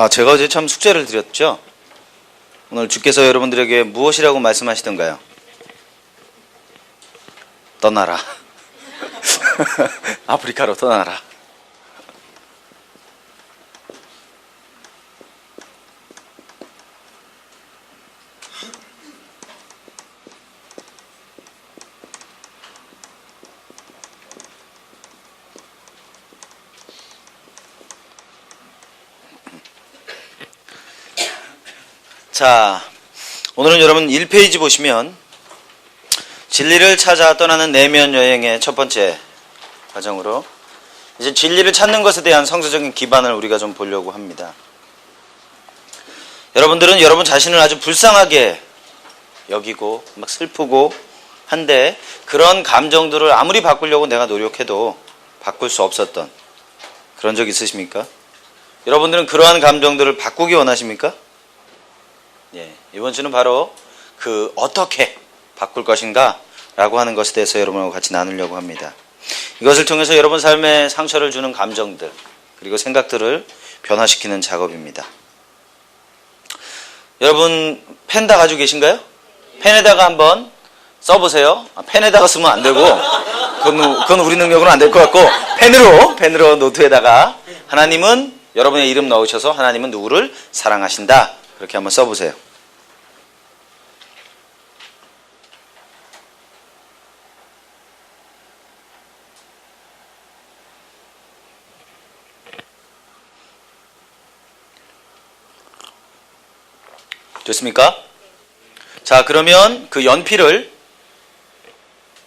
제가 어제 참 숙제를 드렸죠. 오늘 주께서 여러분들에게 무엇이라고 말씀하시던가요? 떠나라. 아프리카로 떠나라. 자, 오늘은 여러분 1페이지 보시면 진리를 찾아 떠나는 내면 여행의 첫 번째 과정으로 이제 진리를 찾는 것에 대한 성서적인 기반을 우리가 좀 보려고 합니다. 여러분들은 여러분 자신을 아주 불쌍하게 여기고 막 슬프고 한데 그런 감정들을 아무리 바꾸려고 내가 노력해도 바꿀 수 없었던 그런 적 있으십니까? 여러분들은 그러한 감정들을 바꾸기 원하십니까? 예, 이번 주는 바로 그 어떻게 바꿀 것인가 라고 하는 것에 대해서 여러분하고 같이 나누려고 합니다. 이것을 통해서 여러분 삶에 상처를 주는 감정들 그리고 생각들을 변화시키는 작업입니다. 여러분 펜 다 가지고 계신가요? 펜에다가 한번 써보세요. 펜에다가 쓰면 안 되고 그건 우리 능력으로는 안 될 것 같고 펜으로 노트에다가 하나님은 여러분의 이름 넣으셔서 하나님은 누구를 사랑하신다 그렇게 한번 써보세요. 좋습니까? 자, 그러면 그 연필을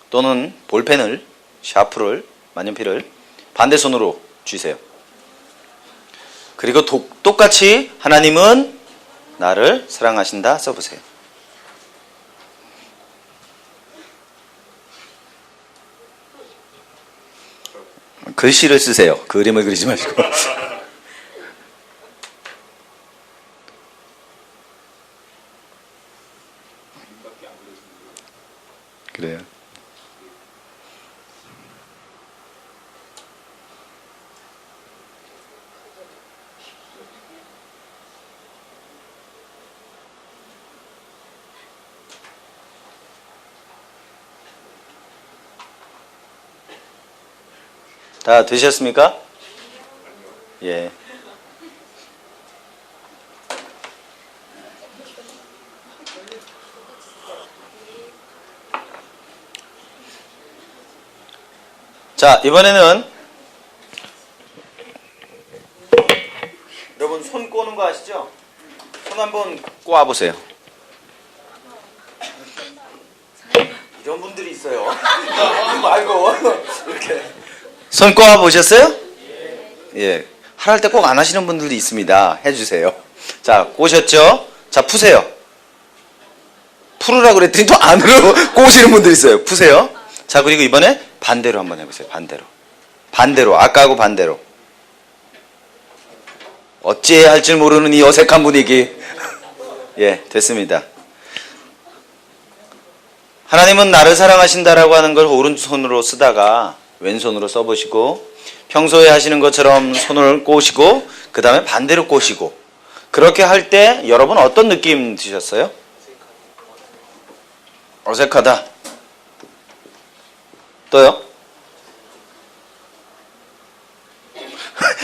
또는 볼펜을, 샤프를, 만년필을 반대손으로 쥐세요. 그리고 똑같이 하나님은 나를 사랑하신다 써보세요. 글씨를 쓰세요. 그림을 그리지 마시고. 그래요. 다 되셨습니까? 예. 자, 이번에는 여러분 손 꼬는 거 아시죠? 손 한번 꼬아보세요. 이런 분들이 있어요. 말고 이렇게 손 꼬아보셨어요? 예. 할 때 꼭 안 하시는 분들도 있습니다. 해주세요. 자, 꼬셨죠? 자, 푸세요. 풀으라고 그랬더니 또 안으로 꼬시는 분들이 있어요. 푸세요. 자, 그리고 이번에 반대로 한번 해보세요. 반대로. 아까하고 반대로. 어찌해야 할지 모르는 이 어색한 분위기. 예, 됐습니다. 하나님은 나를 사랑하신다라고 하는 걸 오른손으로 쓰다가 왼손으로 써보시고 평소에 하시는 것처럼 손을 꼬시고 그 다음에 반대로 꼬시고 그렇게 할 때 여러분 어떤 느낌 드셨어요? 어색하다. 또요?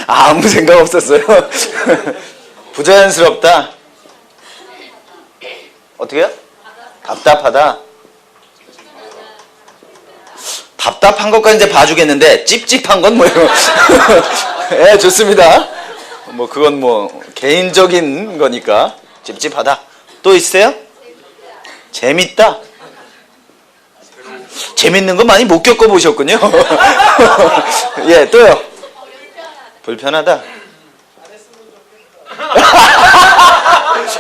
아무 생각 없었어요. 부자연스럽다. 어떻게요? 답답하다. 답답한 것까지 이제 봐주겠는데 찝찝한 건 뭐예요? 예, 좋습니다. 뭐 그건 뭐 개인적인 거니까 찝찝하다. 또 있어요? 재밌다. 재밌는 거 많이 못 겪어보셨군요. 예, 또요? 불편하다.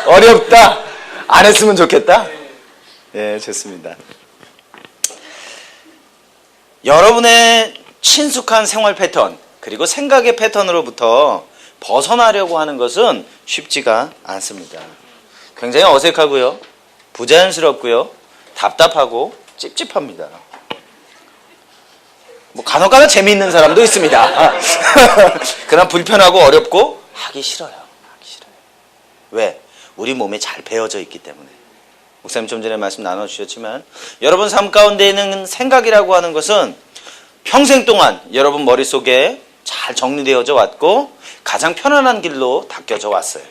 어렵다. 안 했으면 좋겠다. 예, 좋습니다. 여러분의 친숙한 생활 패턴 그리고 생각의 패턴으로부터 벗어나려고 하는 것은 쉽지가 않습니다. 굉장히 어색하고요. 부자연스럽고요. 답답하고 찝찝합니다. 뭐 간혹가다 재미있는 사람도 있습니다. 그러나 불편하고 어렵고 하기 싫어요. 하기 싫어. 왜? 우리 몸에 잘 배어져 있기 때문에. 목사님 좀 전에 말씀 나눠주셨지만 여러분 삶 가운데 있는 생각이라고 하는 것은 평생 동안 여러분 머릿속에 잘 정리되어져 왔고 가장 편안한 길로 닦여져 왔어요.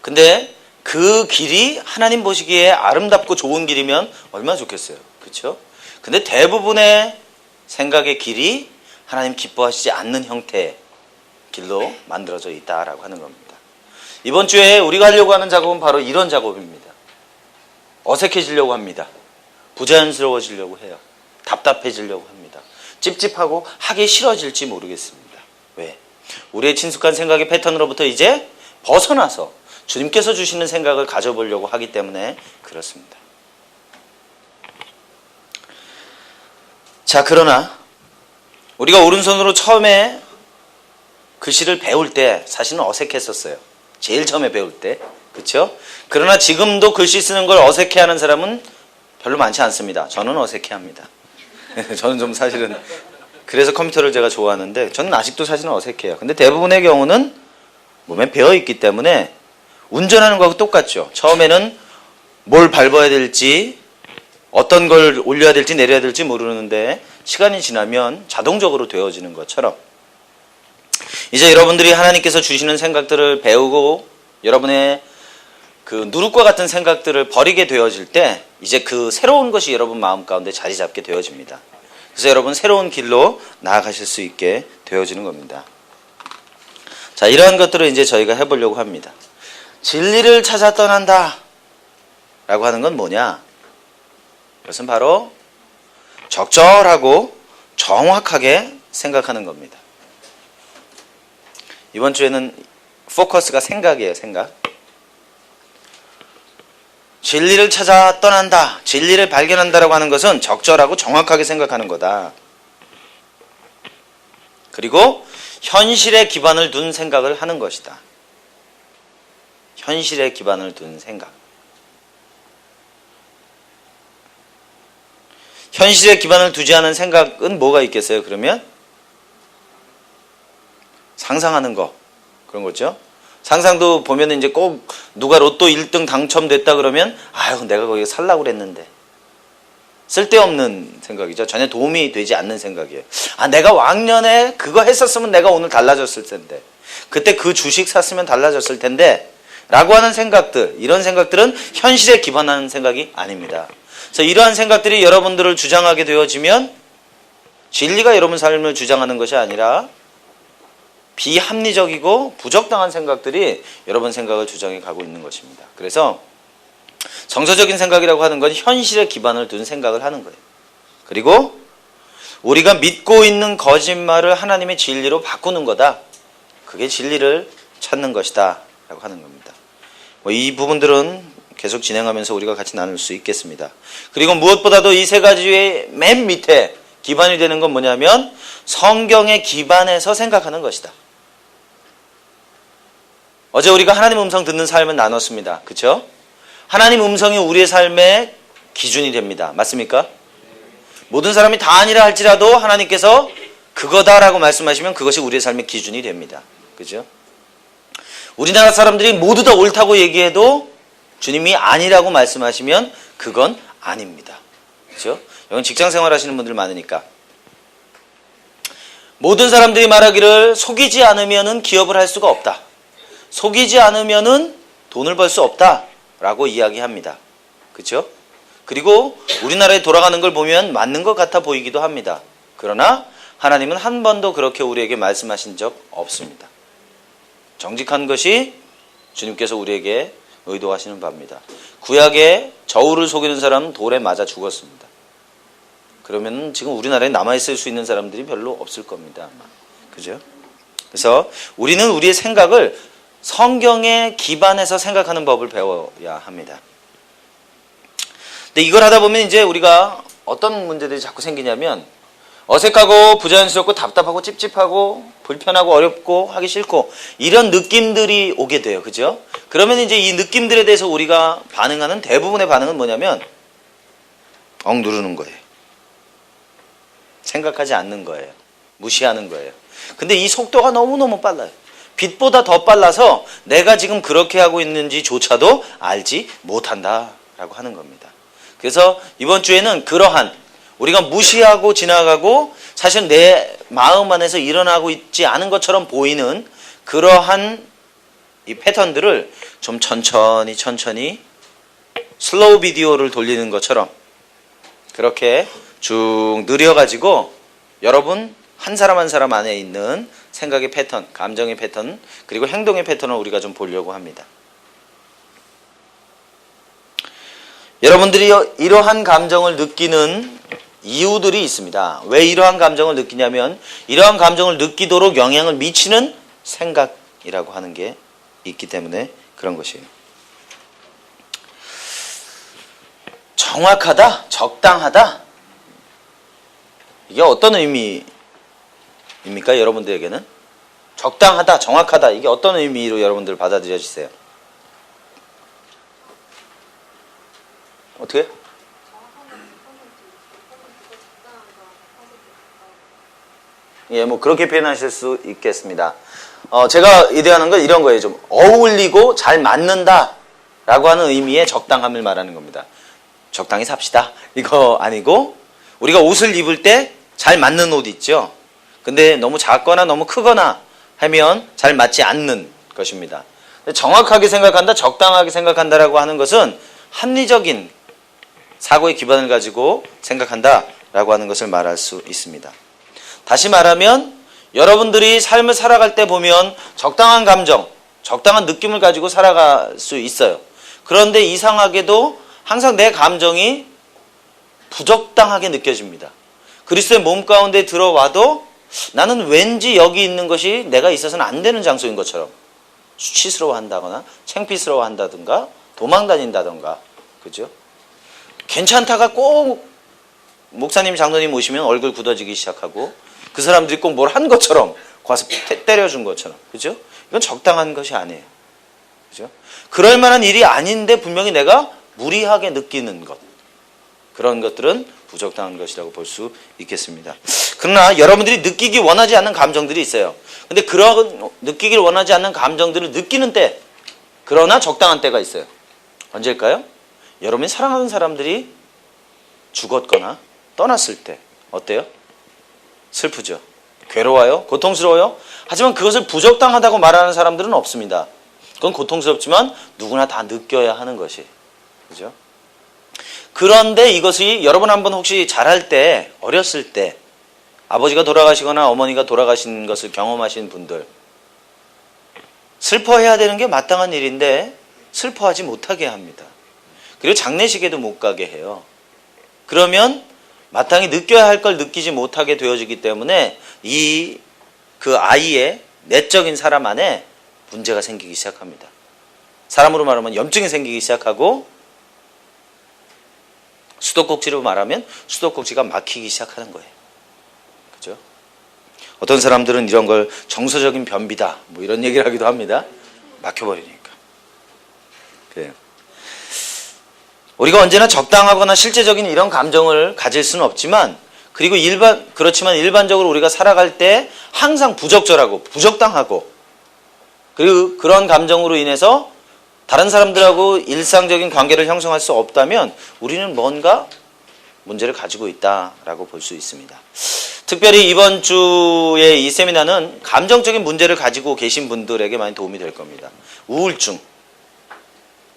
근데 그 길이 하나님 보시기에 아름답고 좋은 길이면 얼마나 좋겠어요. 그렇죠? 근데 대부분의 생각의 길이 하나님 기뻐하시지 않는 형태의 길로 만들어져 있다라고 하는 겁니다. 이번 주에 우리가 하려고 하는 작업은 바로 이런 작업입니다. 어색해지려고 합니다. 부자연스러워지려고 해요. 답답해지려고 합니다. 찝찝하고 하기 싫어질지 모르겠습니다. 왜? 우리의 친숙한 생각의 패턴으로부터 이제 벗어나서 주님께서 주시는 생각을 가져보려고 하기 때문에 그렇습니다. 자, 그러나 우리가 오른손으로 처음에 글씨를 배울 때 사실은 어색했었어요. 제일 처음에 배울 때. 그렇죠? 그러나 지금도 글씨 쓰는 걸 어색해하는 사람은 별로 많지 않습니다. 저는 어색해합니다. 저는 좀 사실은 그래서 컴퓨터를 제가 좋아하는데 저는 아직도 사실은 어색해요. 근데 대부분의 경우는 몸에 배어있기 때문에 운전하는 거하고 똑같죠. 처음에는 뭘 밟아야 될지 어떤 걸 올려야 될지 내려야 될지 모르는데 시간이 지나면 자동적으로 되어지는 것처럼 이제 여러분들이 하나님께서 주시는 생각들을 배우고 여러분의 그 누룩과 같은 생각들을 버리게 되어질 때 이제 그 새로운 것이 여러분 마음 가운데 자리 잡게 되어집니다. 그래서 여러분 새로운 길로 나아가실 수 있게 되어지는 겁니다. 자, 이러한 것들을 이제 저희가 해보려고 합니다. 진리를 찾아 떠난다 라고 하는 건 뭐냐? 그것은 바로 적절하고 정확하게 생각하는 겁니다. 이번 주에는 포커스가 생각이에요. 생각. 진리를 찾아 떠난다, 진리를 발견한다라고 하는 것은 적절하고 정확하게 생각하는 거다. 그리고 현실에 기반을 둔 생각을 하는 것이다. 현실에 기반을 둔 생각. 현실에 기반을 두지 않은 생각은 뭐가 있겠어요? 그러면 상상하는 거, 그런 거죠. 상상도 보면 이제 꼭 누가 로또 1등 당첨됐다 그러면 아유 내가 거기 살라고 그랬는데 쓸데없는 생각이죠. 전혀 도움이 되지 않는 생각이에요. 아, 내가 왕년에 그거 했었으면 내가 오늘 달라졌을 텐데, 그때 그 주식 샀으면 달라졌을 텐데 라고 하는 생각들, 이런 생각들은 현실에 기반하는 생각이 아닙니다. 그래서 이러한 생각들이 여러분들을 주장하게 되어지면 진리가 여러분 삶을 주장하는 것이 아니라 비합리적이고 부적당한 생각들이 여러분 생각을 주장해 가고 있는 것입니다. 그래서 정서적인 생각이라고 하는 건 현실에 기반을 둔 생각을 하는 거예요. 그리고 우리가 믿고 있는 거짓말을 하나님의 진리로 바꾸는 거다. 그게 진리를 찾는 것이다 라고 하는 겁니다. 이 부분들은 계속 진행하면서 우리가 같이 나눌 수 있겠습니다. 그리고 무엇보다도 이 세 가지의 맨 밑에 기반이 되는 건 뭐냐면 성경에 기반해서 생각하는 것이다. 어제 우리가 하나님 음성 듣는 삶은 나눴습니다. 그렇죠? 하나님 음성이 우리의 삶의 기준이 됩니다. 맞습니까? 모든 사람이 다 아니라 할지라도 하나님께서 그거다라고 말씀하시면 그것이 우리의 삶의 기준이 됩니다. 그죠? 우리나라 사람들이 모두 다 옳다고 얘기해도 주님이 아니라고 말씀하시면 그건 아닙니다. 그죠? 여기 직장 생활 하시는 분들 많으니까. 모든 사람들이 말하기를 속이지 않으면은 기업을 할 수가 없다. 속이지 않으면은 돈을 벌 수 없다라고 이야기합니다. 그렇죠? 그리고 우리나라에 돌아가는 걸 보면 맞는 것 같아 보이기도 합니다. 그러나 하나님은 한 번도 그렇게 우리에게 말씀하신 적 없습니다. 정직한 것이 주님께서 우리에게 의도하시는 바입니다. 구약에 저울을 속이는 사람은 돌에 맞아 죽었습니다. 그러면 지금 우리나라에 남아있을 수 있는 사람들이 별로 없을 겁니다. 아마. 그죠? 그래서 우리는 우리의 생각을 성경에 기반해서 생각하는 법을 배워야 합니다. 근데 이걸 하다 보면 이제 우리가 어떤 문제들이 자꾸 생기냐면 어색하고 부자연스럽고 답답하고 찝찝하고 불편하고 어렵고 하기 싫고 이런 느낌들이 오게 돼요. 그죠? 그러면 이제 이 느낌들에 대해서 우리가 반응하는 대부분의 반응은 뭐냐면 누르는 거예요. 생각하지 않는 거예요. 무시하는 거예요. 근데 이 속도가 너무너무 빨라요. 빛보다 더 빨라서 내가 지금 그렇게 하고 있는지조차도 알지 못한다라고 하는 겁니다. 그래서 이번 주에는 그러한 우리가 무시하고 지나가고 사실 내 마음 안에서 일어나고 있지 않은 것처럼 보이는 그러한 이 패턴들을 좀 천천히 슬로우 비디오를 돌리는 것처럼 그렇게 쭉 느려가지고 여러분 한 사람 한 사람 안에 있는 생각의 패턴, 감정의 패턴, 그리고 행동의 패턴을 우리가 좀 보려고 합니다. 여러분들이 이러한 감정을 느끼는 이유들이 있습니다. 왜 이러한 감정을 느끼냐면 이러한 감정을 느끼도록 영향을 미치는 생각이라고 하는 게 있기 때문에 그런 것이에요. 정확하다, 적당하다. 이게 어떤 의미입니까? 여러분들에게는? 적당하다, 정확하다. 이게 어떤 의미로 여러분들 받아들여지세요? 어떻게? 예, 뭐 그렇게 표현하실 수 있겠습니다. 제가 이대하는 건 이런 거예요. 좀 어울리고 잘 맞는다 라고 하는 의미의 적당함을 말하는 겁니다. 적당히 삽시다. 이거 아니고 우리가 옷을 입을 때 잘 맞는 옷 있죠. 근데 너무 작거나 너무 크거나 하면 잘 맞지 않는 것입니다. 정확하게 생각한다, 적당하게 생각한다라고 하는 것은 합리적인 사고의 기반을 가지고 생각한다라고 하는 것을 말할 수 있습니다. 다시 말하면 여러분들이 삶을 살아갈 때 보면 적당한 감정, 적당한 느낌을 가지고 살아갈 수 있어요. 그런데 이상하게도 항상 내 감정이 부적당하게 느껴집니다. 그리스도의 몸 가운데 들어와도 나는 왠지 여기 있는 것이 내가 있어서는 안 되는 장소인 것처럼 수치스러워한다거나 창피스러워한다든가 도망다닌다든가, 그죠? 괜찮다가 꼭 목사님, 장로님 오시면 얼굴 굳어지기 시작하고 그 사람들이 꼭 뭘 한 것처럼 가서 때려준 것처럼, 그죠? 이건 적당한 것이 아니에요, 그죠? 그럴 만한 일이 아닌데 분명히 내가 무리하게 느끼는 것, 그런 것들은 부적당한 것이라고 볼 수 있겠습니다. 그러나 여러분들이 느끼기 원하지 않는 감정들이 있어요. 근데 그런 느끼길 원하지 않는 감정들을 느끼는 때, 그러나 적당한 때가 있어요. 언제일까요? 여러분이 사랑하는 사람들이 죽었거나 떠났을 때 어때요? 슬프죠. 괴로워요. 고통스러워요. 하지만 그것을 부적당하다고 말하는 사람들은 없습니다. 그건 고통스럽지만 누구나 다 느껴야 하는 것이, 그죠? 그런데 이것이 여러분 한번 혹시 자랄 때, 어렸을 때 아버지가 돌아가시거나 어머니가 돌아가신 것을 경험하신 분들, 슬퍼해야 되는 게 마땅한 일인데 슬퍼하지 못하게 합니다. 그리고 장례식에도 못 가게 해요. 그러면 마땅히 느껴야 할 걸 느끼지 못하게 되어지기 때문에 그 아이의 내적인 사람 안에 문제가 생기기 시작합니다. 사람으로 말하면 염증이 생기기 시작하고, 수도꼭지로 말하면 수도꼭지가 막히기 시작하는 거예요. 그죠? 어떤 사람들은 이런 걸 정서적인 변비다, 뭐 이런 얘기를 하기도 합니다. 막혀버리니까. 그래요. 우리가 언제나 적당하거나 실제적인 이런 감정을 가질 수는 없지만, 그렇지만 일반적으로 우리가 살아갈 때 항상 부적절하고 부적당하고, 그리고 그런 감정으로 인해서 다른 사람들하고 일상적인 관계를 형성할 수 없다면 우리는 뭔가 문제를 가지고 있다라고 볼 수 있습니다. 특별히 이번 주의 이 세미나는 감정적인 문제를 가지고 계신 분들에게 많이 도움이 될 겁니다.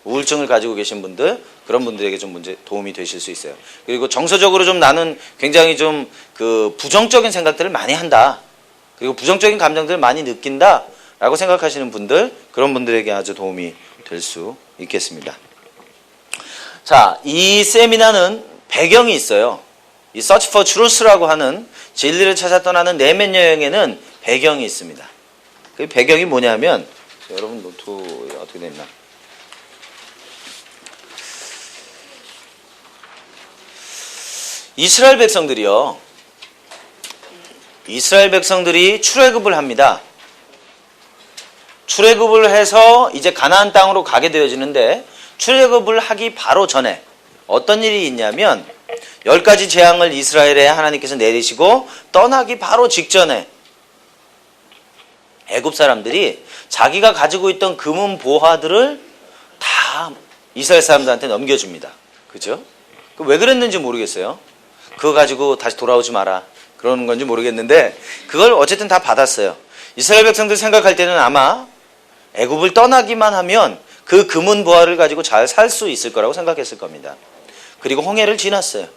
우울증을 가지고 계신 분들, 그런 분들에게 좀 도움이 되실 수 있어요. 그리고 정서적으로 좀 나는 굉장히 좀 부정적인 생각들을 많이 한다, 그리고 부정적인 감정들을 많이 느낀다 라고 생각하시는 분들, 그런 분들에게 아주 도움이 될 수 있겠습니다. 자, 이 세미나는 배경이 있어요. 이 Search for Truth라고 하는 진리를 찾아 떠나는 내면 여행에는 배경이 있습니다. 그 배경이 뭐냐면, 여러분 노트에 어떻게 돼 있나? 이스라엘 백성들이 출애굽을 합니다. 출애굽을 해서 이제 가나안 땅으로 가게 되어지는데, 출애굽을 하기 바로 전에 어떤 일이 있냐면 10가지 재앙을 이스라엘에 하나님께서 내리시고 떠나기 바로 직전에 애굽 사람들이 자기가 가지고 있던 금은 보화들을 다 이스라엘 사람들한테 넘겨줍니다. 그죠? 왜 그랬는지 모르겠어요. 그거 가지고 다시 돌아오지 마라 그러는 건지 모르겠는데 그걸 어쨌든 다 받았어요. 이스라엘 백성들 생각할 때는 아마 애굽을 떠나기만 하면 그 금은 보화를 가지고 잘 살 수 있을 거라고 생각했을 겁니다. 그리고 홍해를 지났어요.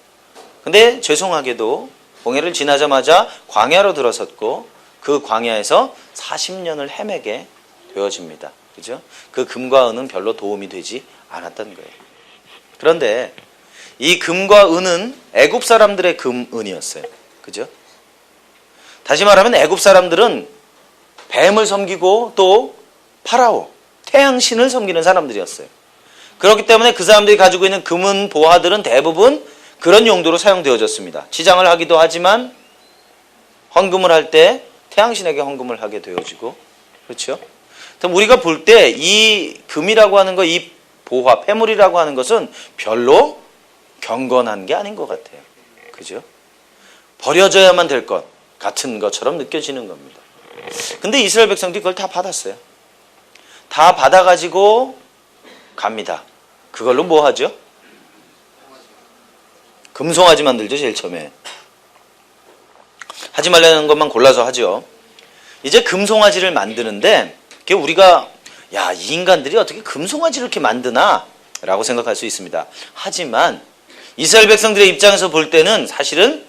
근데 죄송하게도 홍해를 지나자마자 광야로 들어섰고 그 광야에서 40년을 헤매게 되어집니다. 그죠? 그 금과 은은 별로 도움이 되지 않았던 거예요. 그런데 이 금과 은은 애굽 사람들의 은이었어요. 그죠? 다시 말하면 애굽 사람들은 뱀을 섬기고 또 파라오, 태양신을 섬기는 사람들이었어요. 그렇기 때문에 그 사람들이 가지고 있는 금은 보화들은 대부분 그런 용도로 사용되어졌습니다. 치장을 하기도 하지만 헌금을 할 때 태양신에게 헌금을 하게 되어지고 그렇죠? 그럼 우리가 볼 때 이 금이라고 하는 거, 이 보화, 폐물이라고 하는 것은 별로 경건한 게 아닌 것 같아요. 그죠? 버려져야만 될 것 같은 것처럼 느껴지는 겁니다. 근데 이스라엘 백성들이 그걸 다 받았어요. 다 받아가지고 갑니다. 그걸로 뭐 하죠? 금송아지 만들죠, 제일 처음에. 하지 말라는 것만 골라서 하죠. 이제 금송아지를 만드는데 우리가 야, 이 인간들이 어떻게 금송아지를 이렇게 만드나? 라고 생각할 수 있습니다. 하지만 이스라엘 백성들의 입장에서 볼 때는 사실은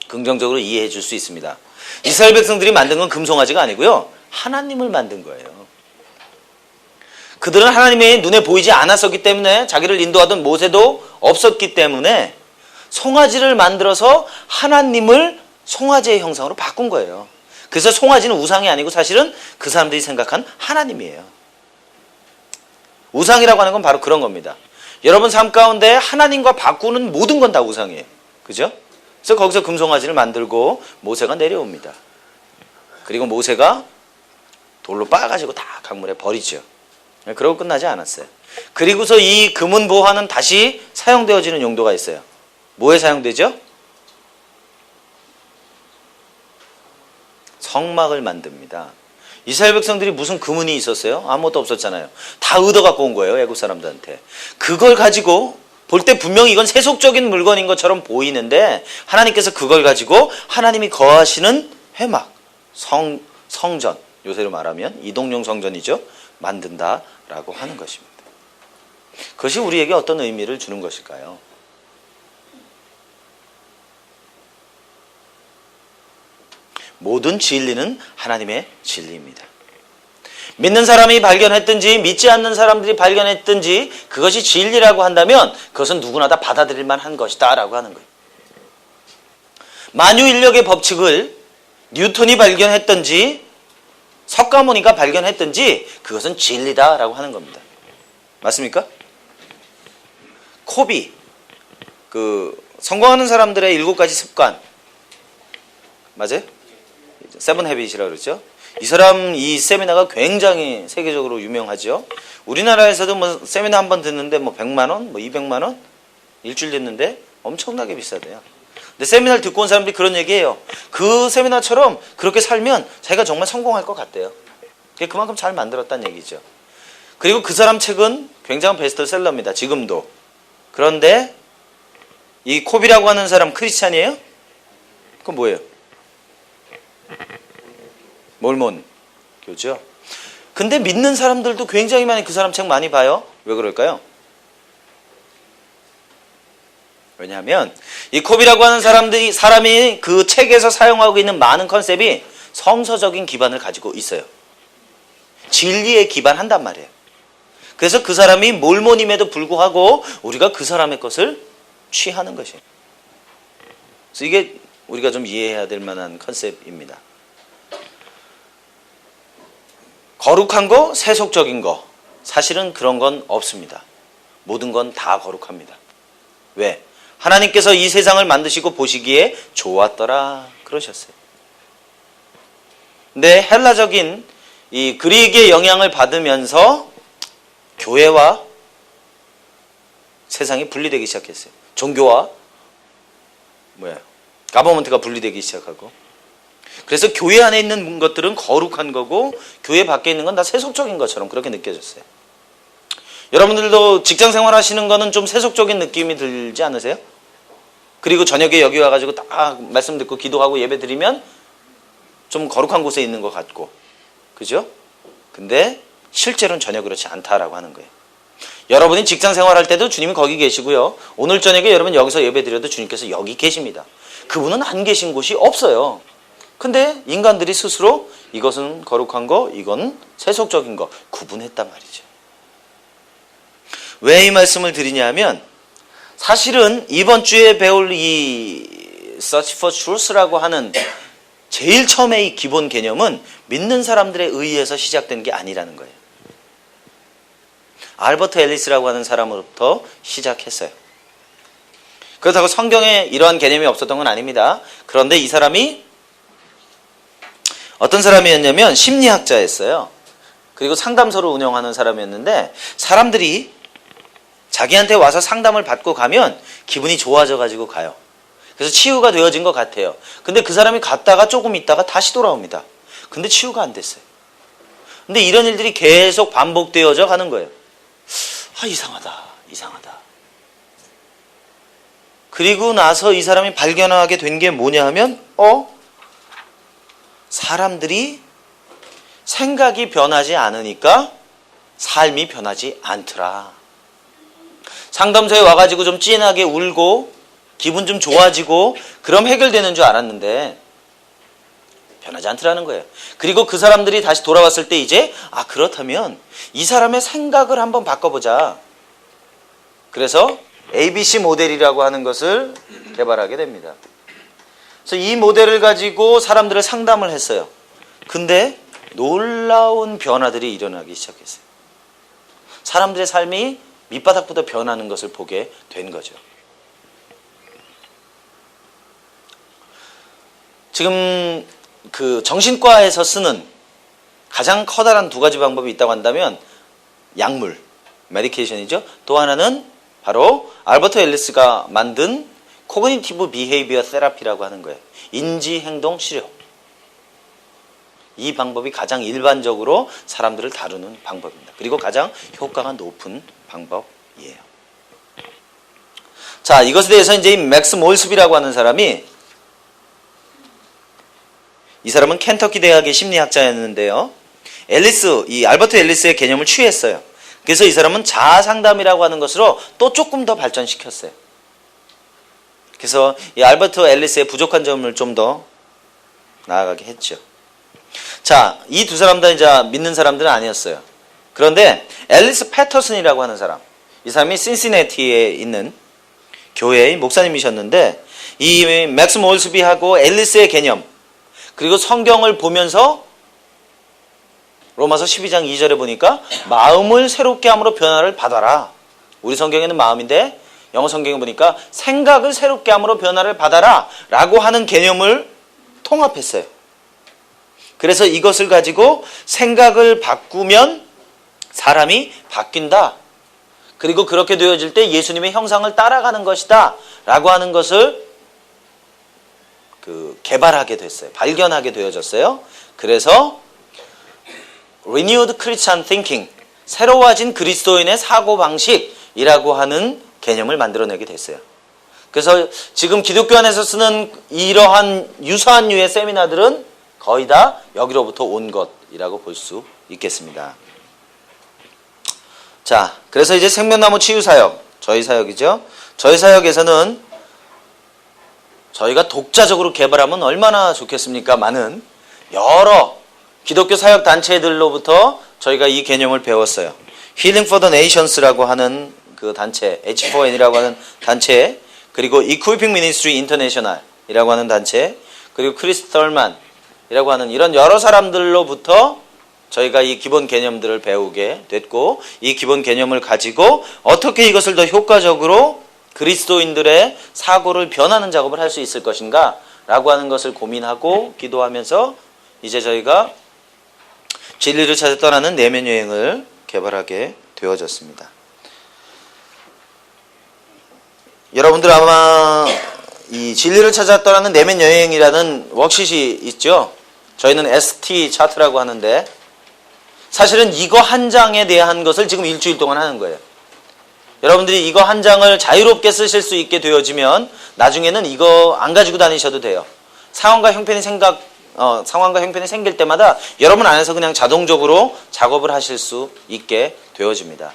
긍정적으로 이해해 줄 수 있습니다. 이스라엘 백성들이 만든 건 금송아지가 아니고요. 하나님을 만든 거예요. 그들은 하나님의 눈에 보이지 않았었기 때문에 자기를 인도하던 모세도 없었기 때문에 송아지를 만들어서 하나님을 송아지의 형상으로 바꾼 거예요. 그래서 송아지는 우상이 아니고 사실은 그 사람들이 생각한 하나님이에요. 우상이라고 하는 건 바로 그런 겁니다. 여러분 삶 가운데 하나님과 바꾸는 모든 건 다 우상이에요. 그죠? 그래서 거기서 금송아지를 만들고 모세가 내려옵니다. 그리고 모세가 돌로 빻아가지고 다 강물에 버리죠. 그러고 끝나지 않았어요. 그리고서 이 금은 보화는 다시 사용되어지는 용도가 있어요. 뭐에 사용되죠? 성막을 만듭니다. 이스라엘 백성들이 무슨 금은이 있었어요? 아무것도 없었잖아요. 다 얻어갖고 온 거예요, 애국 사람들한테. 그걸 가지고 볼 때 분명히 이건 세속적인 물건인 것처럼 보이는데 하나님께서 그걸 가지고 하나님이 거하시는 회막, 성전, 요새로 말하면 이동용 성전이죠. 만든다라고 하는 것입니다. 그것이 우리에게 어떤 의미를 주는 것일까요? 모든 진리는 하나님의 진리입니다. 믿는 사람이 발견했든지 믿지 않는 사람들이 발견했든지 그것이 진리라고 한다면 그것은 누구나 다 받아들일 만한 것이다 라고 하는 거예요. 만유인력의 법칙을 뉴턴이 발견했든지 석가모니가 발견했든지 그것은 진리다라고 하는 겁니다. 맞습니까? 코비, 성공하는 사람들의 7가지 습관 맞아요? 세븐 헤빗이라고 그러죠. 이 세미나가 굉장히 세계적으로 유명하죠. 우리나라에서도 뭐 세미나 한 번 듣는데 뭐 100만 원, 뭐 200만 원 일주일 듣는데 엄청나게 비싸대요. 근데 세미나를 듣고 온 사람들이 그런 얘기해요. 그 세미나처럼 그렇게 살면 자기가 정말 성공할 것 같대요. 그만큼 잘 만들었다는 얘기죠. 그리고 그 사람 책은 굉장한 베스트셀러입니다. 지금도. 그런데 이 콥이라고 하는 사람 크리스찬이에요? 그건 뭐예요? 몰몬 교죠. 근데 믿는 사람들도 굉장히 많이 그 사람 책 많이 봐요. 왜 그럴까요? 왜냐하면 이 콥이라고 하는 사람이 그 책에서 사용하고 있는 많은 컨셉이 성서적인 기반을 가지고 있어요. 진리에 기반한단 말이에요. 그래서 그 사람이 몰몬임에도 불구하고 우리가 그 사람의 것을 취하는 것이에요. 그래서 이게 우리가 좀 이해해야 될 만한 컨셉입니다. 거룩한 거, 세속적인 거 사실은 그런 건 없습니다. 모든 건 다 거룩합니다. 왜? 하나님께서 이 세상을 만드시고 보시기에 좋았더라 그러셨어요. 근데 헬라적인 이 그리스의 영향을 받으면서 교회와 세상이 분리되기 시작했어요. 종교와 가버먼트가 분리되기 시작하고 그래서 교회 안에 있는 것들은 거룩한 거고 교회 밖에 있는 건 다 세속적인 것처럼 그렇게 느껴졌어요. 여러분들도 직장 생활 하시는 거는 좀 세속적인 느낌이 들지 않으세요? 그리고 저녁에 여기 와가지고 딱 말씀 듣고 기도하고 예배 드리면 좀 거룩한 곳에 있는 것 같고, 그죠? 근데 실제로는 전혀 그렇지 않다라고 하는 거예요. 여러분이 직장 생활할 때도 주님이 거기 계시고요. 오늘 저녁에 여러분 여기서 예배 드려도 주님께서 여기 계십니다. 그분은 안 계신 곳이 없어요. 근데 인간들이 스스로 이것은 거룩한 거, 이건 세속적인 거 구분했단 말이죠. 왜 이 말씀을 드리냐면 사실은 이번 주에 배울 이 Search for Truth라고 하는 제일 처음에 이 기본 개념은 믿는 사람들에 의해서 시작된 게 아니라는 거예요. 알버트 앨리스라고 하는 사람으로부터 시작했어요. 그렇다고 성경에 이러한 개념이 없었던 건 아닙니다. 그런데 이 사람이 어떤 사람이었냐면 심리학자였어요. 그리고 상담소를 운영하는 사람이었는데 사람들이 자기한테 와서 상담을 받고 가면 기분이 좋아져 가지고 가요. 그래서 치유가 되어진 것 같아요. 근데 그 사람이 갔다가 조금 있다가 다시 돌아옵니다. 근데 치유가 안 됐어요. 근데 이런 일들이 계속 반복되어져 가는 거예요. 아, 이상하다. 그리고 나서 이 사람이 발견하게 된 게 뭐냐 하면 사람들이 생각이 변하지 않으니까 삶이 변하지 않더라. 상담소에 와가지고 좀 찐하게 울고 기분 좀 좋아지고 그럼 해결되는 줄 알았는데 변하지 않더라는 거예요. 그리고 그 사람들이 다시 돌아왔을 때 이제 그렇다면 이 사람의 생각을 한번 바꿔보자. 그래서 ABC 모델이라고 하는 것을 개발하게 됩니다. 그래서 이 모델을 가지고 사람들을 상담을 했어요. 근데 놀라운 변화들이 일어나기 시작했어요. 사람들의 삶이 밑바닥부터 변하는 것을 보게 된 거죠. 지금 그 정신과에서 쓰는 가장 커다란 두 가지 방법이 있다고 한다면 약물, 메디케이션이죠. 또 하나는 바로 알버트 앨리스가 만든 코그니티브 비헤이비어 테라피라고 하는 거예요. 인지행동 치료. 이 방법이 가장 일반적으로 사람들을 다루는 방법입니다. 그리고 가장 효과가 높은 방법이에요. 자, 이것에 대해서 이제 맥스 몰스비라고 하는 사람이, 이 사람은 켄터키 대학의 심리학자였는데요. 이 알버트 앨리스의 개념을 취했어요. 그래서 이 사람은 자아 상담이라고 하는 것으로 또 조금 더 발전시켰어요. 그래서 이 알버트 앨리스의 부족한 점을 좀 더 나아가게 했죠. 자, 이 두 사람 다 이제 믿는 사람들은 아니었어요. 그런데 앨리스 패터슨이라고 하는 사람, 이 사람이 신시내티에 있는 교회의 목사님이셨는데 이 맥스 몰스비하고 앨리스의 개념 그리고 성경을 보면서 로마서 12장 2절에 보니까 마음을 새롭게 함으로 변화를 받아라. 우리 성경에는 마음인데 영어 성경에 보니까 생각을 새롭게 함으로 변화를 받아라 라고 하는 개념을 통합했어요. 그래서 이것을 가지고 생각을 바꾸면 사람이 바뀐다. 그리고 그렇게 되어질 때 예수님의 형상을 따라가는 것이다 라고 하는 것을 개발하게 됐어요. 발견하게 되어졌어요. 그래서 Renewed Christian Thinking, 새로워진 그리스도인의 사고방식이라고 하는 개념을 만들어내게 됐어요. 그래서 지금 기독교 안에서 쓰는 이러한 유사한 류의 세미나들은 거의 다 여기로부터 온 것이라고 볼 수 있겠습니다. 자, 그래서 이제 생명나무 치유사역, 저희 사역이죠. 저희 사역에서는 저희가 독자적으로 개발하면 얼마나 좋겠습니까? 많은 여러 기독교 사역 단체들로부터 저희가 이 개념을 배웠어요. Healing for the Nations라고 하는 그 단체, H4N이라고 하는 단체, 그리고 Equipping Ministry International이라고 하는 단체, 그리고 크리스 털만이라고 하는 이런 여러 사람들로부터 저희가 이 기본 개념들을 배우게 됐고, 이 기본 개념을 가지고 어떻게 이것을 더 효과적으로 그리스도인들의 사고를 변하는 작업을 할 수 있을 것인가 라고 하는 것을 고민하고 기도하면서 이제 저희가 진리를 찾아 떠나는 내면 여행을 개발하게 되어졌습니다. 여러분들 아마 이 진리를 찾아 떠나는 내면 여행이라는 워크시트이 있죠. 저희는 ST 차트라고 하는데 사실은 이거 한 장에 대한 것을 지금 일주일 동안 하는 거예요. 여러분들이 이거 한 장을 자유롭게 쓰실 수 있게 되어지면 나중에는 이거 안 가지고 다니셔도 돼요. 상황과 형편이 생길 때마다 여러분 안에서 그냥 자동적으로 작업을 하실 수 있게 되어집니다.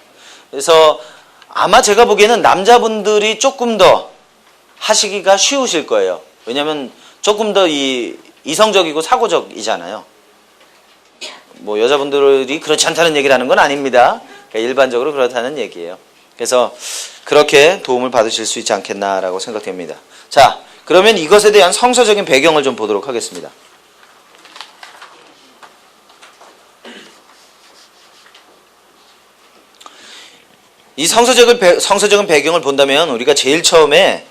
그래서 아마 제가 보기에는 남자분들이 조금 더 하시기가 쉬우실 거예요. 왜냐하면 조금 더 이성적이고 사고적이잖아요. 뭐 여자분들이 그렇지 않다는 얘기를 하는 건 아닙니다. 그러니까 일반적으로 그렇다는 얘기예요. 그래서 그렇게 도움을 받으실 수 있지 않겠나라고 생각됩니다. 자, 그러면 이것에 대한 성서적인 배경을 좀 보도록 하겠습니다. 이 성서적인 배경을 본다면 우리가 제일 처음에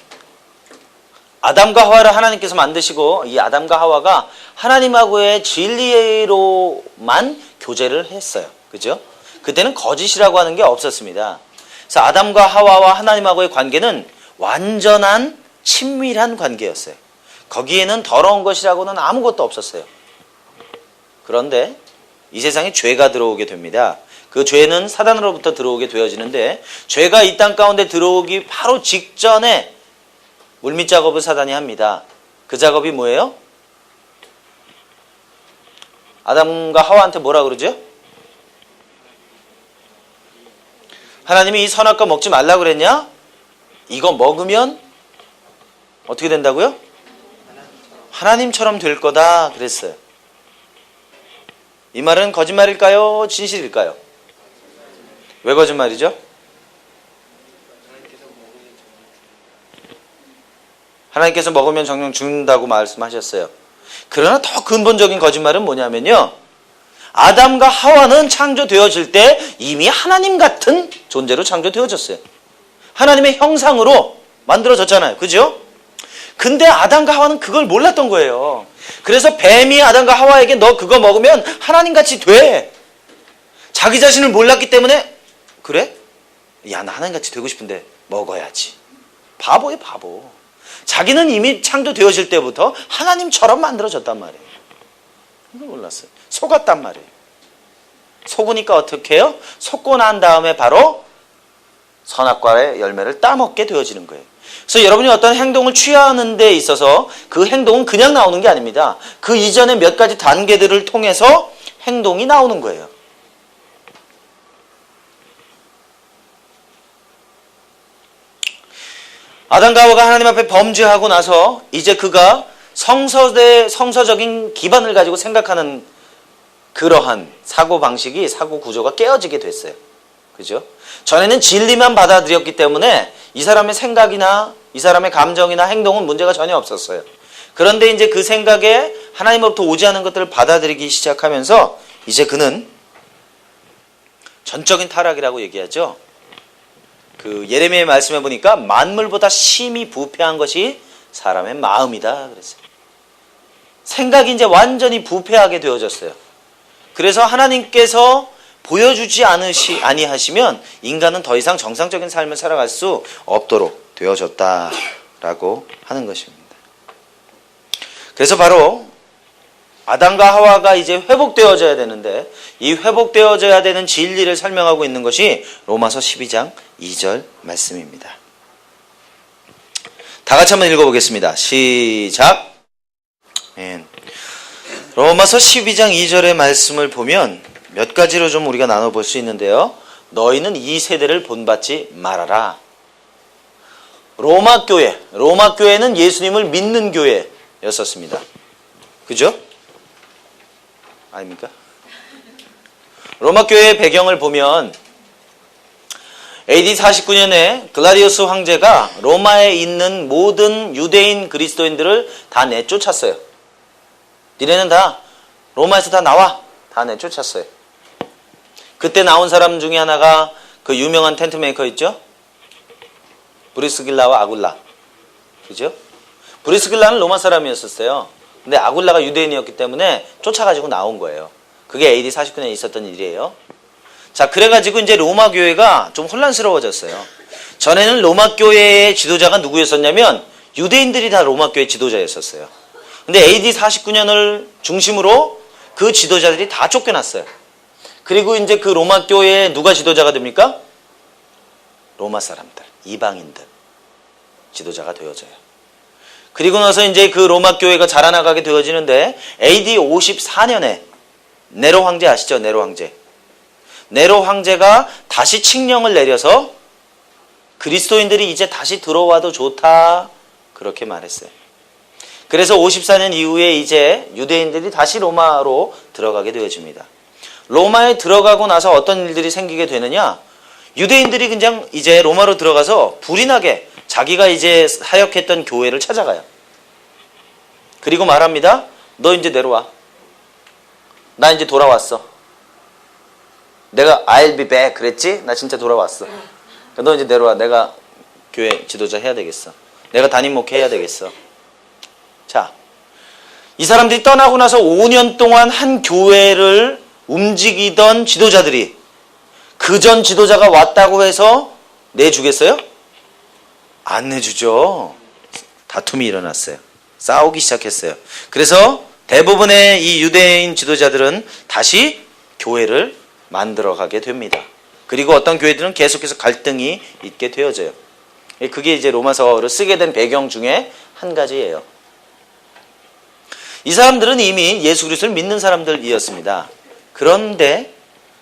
아담과 하와를 하나님께서 만드시고 이 아담과 하와가 하나님하고의 진리로만 교제를 했어요. 그죠? 그때는 거짓이라고 하는 게 없었습니다. 그래서 아담과 하와와 하나님하고의 관계는 완전한 친밀한 관계였어요. 거기에는 더러운 것이라고는 아무것도 없었어요. 그런데 이 세상에 죄가 들어오게 됩니다. 그 죄는 사단으로부터 들어오게 되어지는데 죄가 이 땅 가운데 들어오기 바로 직전에 물밑 작업을 사단이 합니다. 그 작업이 뭐예요? 아담과 하와한테 뭐라 그러죠? 하나님이 이 선악과 먹지 말라 그랬냐? 이거 먹으면 어떻게 된다고요? 하나님처럼 될 거다 그랬어요. 이 말은 거짓말일까요? 진실일까요? 왜 거짓말이죠? 하나님께서 먹으면 정령 죽는다고 말씀하셨어요. 그러나 더 근본적인 거짓말은 뭐냐면요. 아담과 하와는 창조되어질 때 이미 하나님 같은 존재로 창조되어졌어요. 하나님의 형상으로 만들어졌잖아요. 그죠? 근데 아담과 하와는 그걸 몰랐던 거예요. 그래서 뱀이 아담과 하와에게 너 그거 먹으면 하나님같이 돼. 자기 자신을 몰랐기 때문에 그래? 야, 나 하나님같이 되고 싶은데 먹어야지. 바보예요, 바보. 자기는 이미 창조되어질 때부터 하나님처럼 만들어졌단 말이에요. 이걸 몰랐어요. 속았단 말이에요. 속으니까 어떻게 해요? 속고 난 다음에 바로 선악과의 열매를 따먹게 되어지는 거예요. 그래서 여러분이 어떤 행동을 취하는 데 있어서 그 행동은 그냥 나오는 게 아닙니다. 그 이전에 몇 가지 단계들을 통해서 행동이 나오는 거예요. 아담과 하와가 하나님 앞에 범죄하고 나서 이제 그가 성서적인 기반을 가지고 생각하는 그러한 사고방식이, 사고 구조가 깨어지게 됐어요. 그죠? 전에는 진리만 받아들였기 때문에 이 사람의 생각이나 이 사람의 감정이나 행동은 문제가 전혀 없었어요. 그런데 이제 그 생각에 하나님으로부터 오지 않은 것들을 받아들이기 시작하면서 이제 그는 전적인 타락이라고 얘기하죠. 그 예레미야의 말씀해 보니까 만물보다 심히 부패한 것이 사람의 마음이다 그랬어요. 생각이 이제 완전히 부패하게 되어졌어요. 그래서 하나님께서 보여주지 아니하시면 인간은 더 이상 정상적인 삶을 살아갈 수 없도록 되어졌다라고 하는 것입니다. 그래서 바로 아담과 하와가 이제 회복되어져야 되는데 이 회복되어져야 되는 진리를 설명하고 있는 것이 로마서 12장 2절 말씀입니다. 다 같이 한번 읽어보겠습니다. 시작. 로마서 12장 2절의 말씀을 보면 몇 가지로 좀 우리가 나눠볼 수 있는데요. 너희는 이 세대를 본받지 말아라. 로마교회는 예수님을 믿는 교회였었습니다. 그죠? 아닙니까? 로마교회의 배경을 보면 AD 49년에 글라디우스 황제가 로마에 있는 모든 유대인 그리스도인들을 다 내쫓았어요. 니네는 다 로마에서 다 나와. 다 내쫓았어요. 그때 나온 사람 중에 하나가 그 유명한 텐트 메이커 있죠? 브리스길라와 아굴라. 그죠? 브리스길라는 로마 사람이었었어요. 근데 아굴라가 유대인이었기 때문에 쫓아가지고 나온 거예요. 그게 AD 49년에 있었던 일이에요. 자, 그래가지고 이제 로마 교회가 좀 혼란스러워졌어요. 전에는 로마 교회의 지도자가 누구였었냐면 유대인들이 다 로마 교회 지도자였었어요. 근데 AD 49년을 중심으로 그 지도자들이 다 쫓겨났어요. 그리고 이제 그 로마 교회에 누가 지도자가 됩니까? 로마 사람들, 이방인들 지도자가 되어져요. 그리고 나서 이제 그 로마 교회가 자라나가게 되어지는데 AD 54년에 네로 황제 아시죠? 네로 황제. 네로 황제가 다시 칙령을 내려서 그리스도인들이 이제 다시 들어와도 좋다 그렇게 말했어요. 그래서 54년 이후에 이제 유대인들이 다시 로마로 들어가게 되어집니다. 로마에 들어가고 나서 어떤 일들이 생기게 되느냐? 유대인들이 그냥 이제 로마로 들어가서 불이 나게 자기가 이제 사역했던 교회를 찾아가요. 그리고 말합니다. 너 이제 내려와. 나 이제 돌아왔어. 내가 I'll be back 그랬지? 나 진짜 돌아왔어. 너 이제 내려와. 내가 교회 지도자 해야 되겠어. 내가 담임 목회 해야 되겠어. 자, 이 사람들이 떠나고 나서 5년 동안 한 교회를 움직이던 지도자들이 그전 지도자가 왔다고 해서 내주겠어요? 안 내주죠. 다툼이 일어났어요. 싸우기 시작했어요. 그래서 대부분의 이 유대인 지도자들은 다시 교회를 만들어가게 됩니다. 그리고 어떤 교회들은 계속해서 갈등이 있게 되어져요. 그게 이제 로마서를 쓰게 된 배경 중에 한 가지예요. 이 사람들은 이미 예수 그리스도를 믿는 사람들이었습니다. 그런데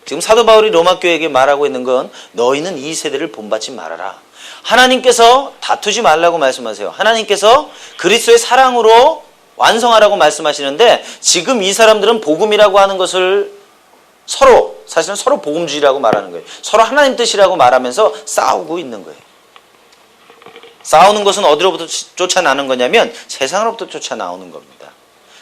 지금 사도 바울이 로마 교회에게 말하고 있는 건 너희는 이 세대를 본받지 말아라. 하나님께서 다투지 말라고 말씀하세요. 하나님께서 그리스도의 사랑으로 완성하라고 말씀하시는데 지금 이 사람들은 복음이라고 하는 것을 사실은 서로 복음주의라고 말하는 거예요. 서로 하나님 뜻이라고 말하면서 싸우고 있는 거예요. 싸우는 것은 어디로부터 쫓아나는 거냐면 세상으로부터 쫓아나오는 겁니다.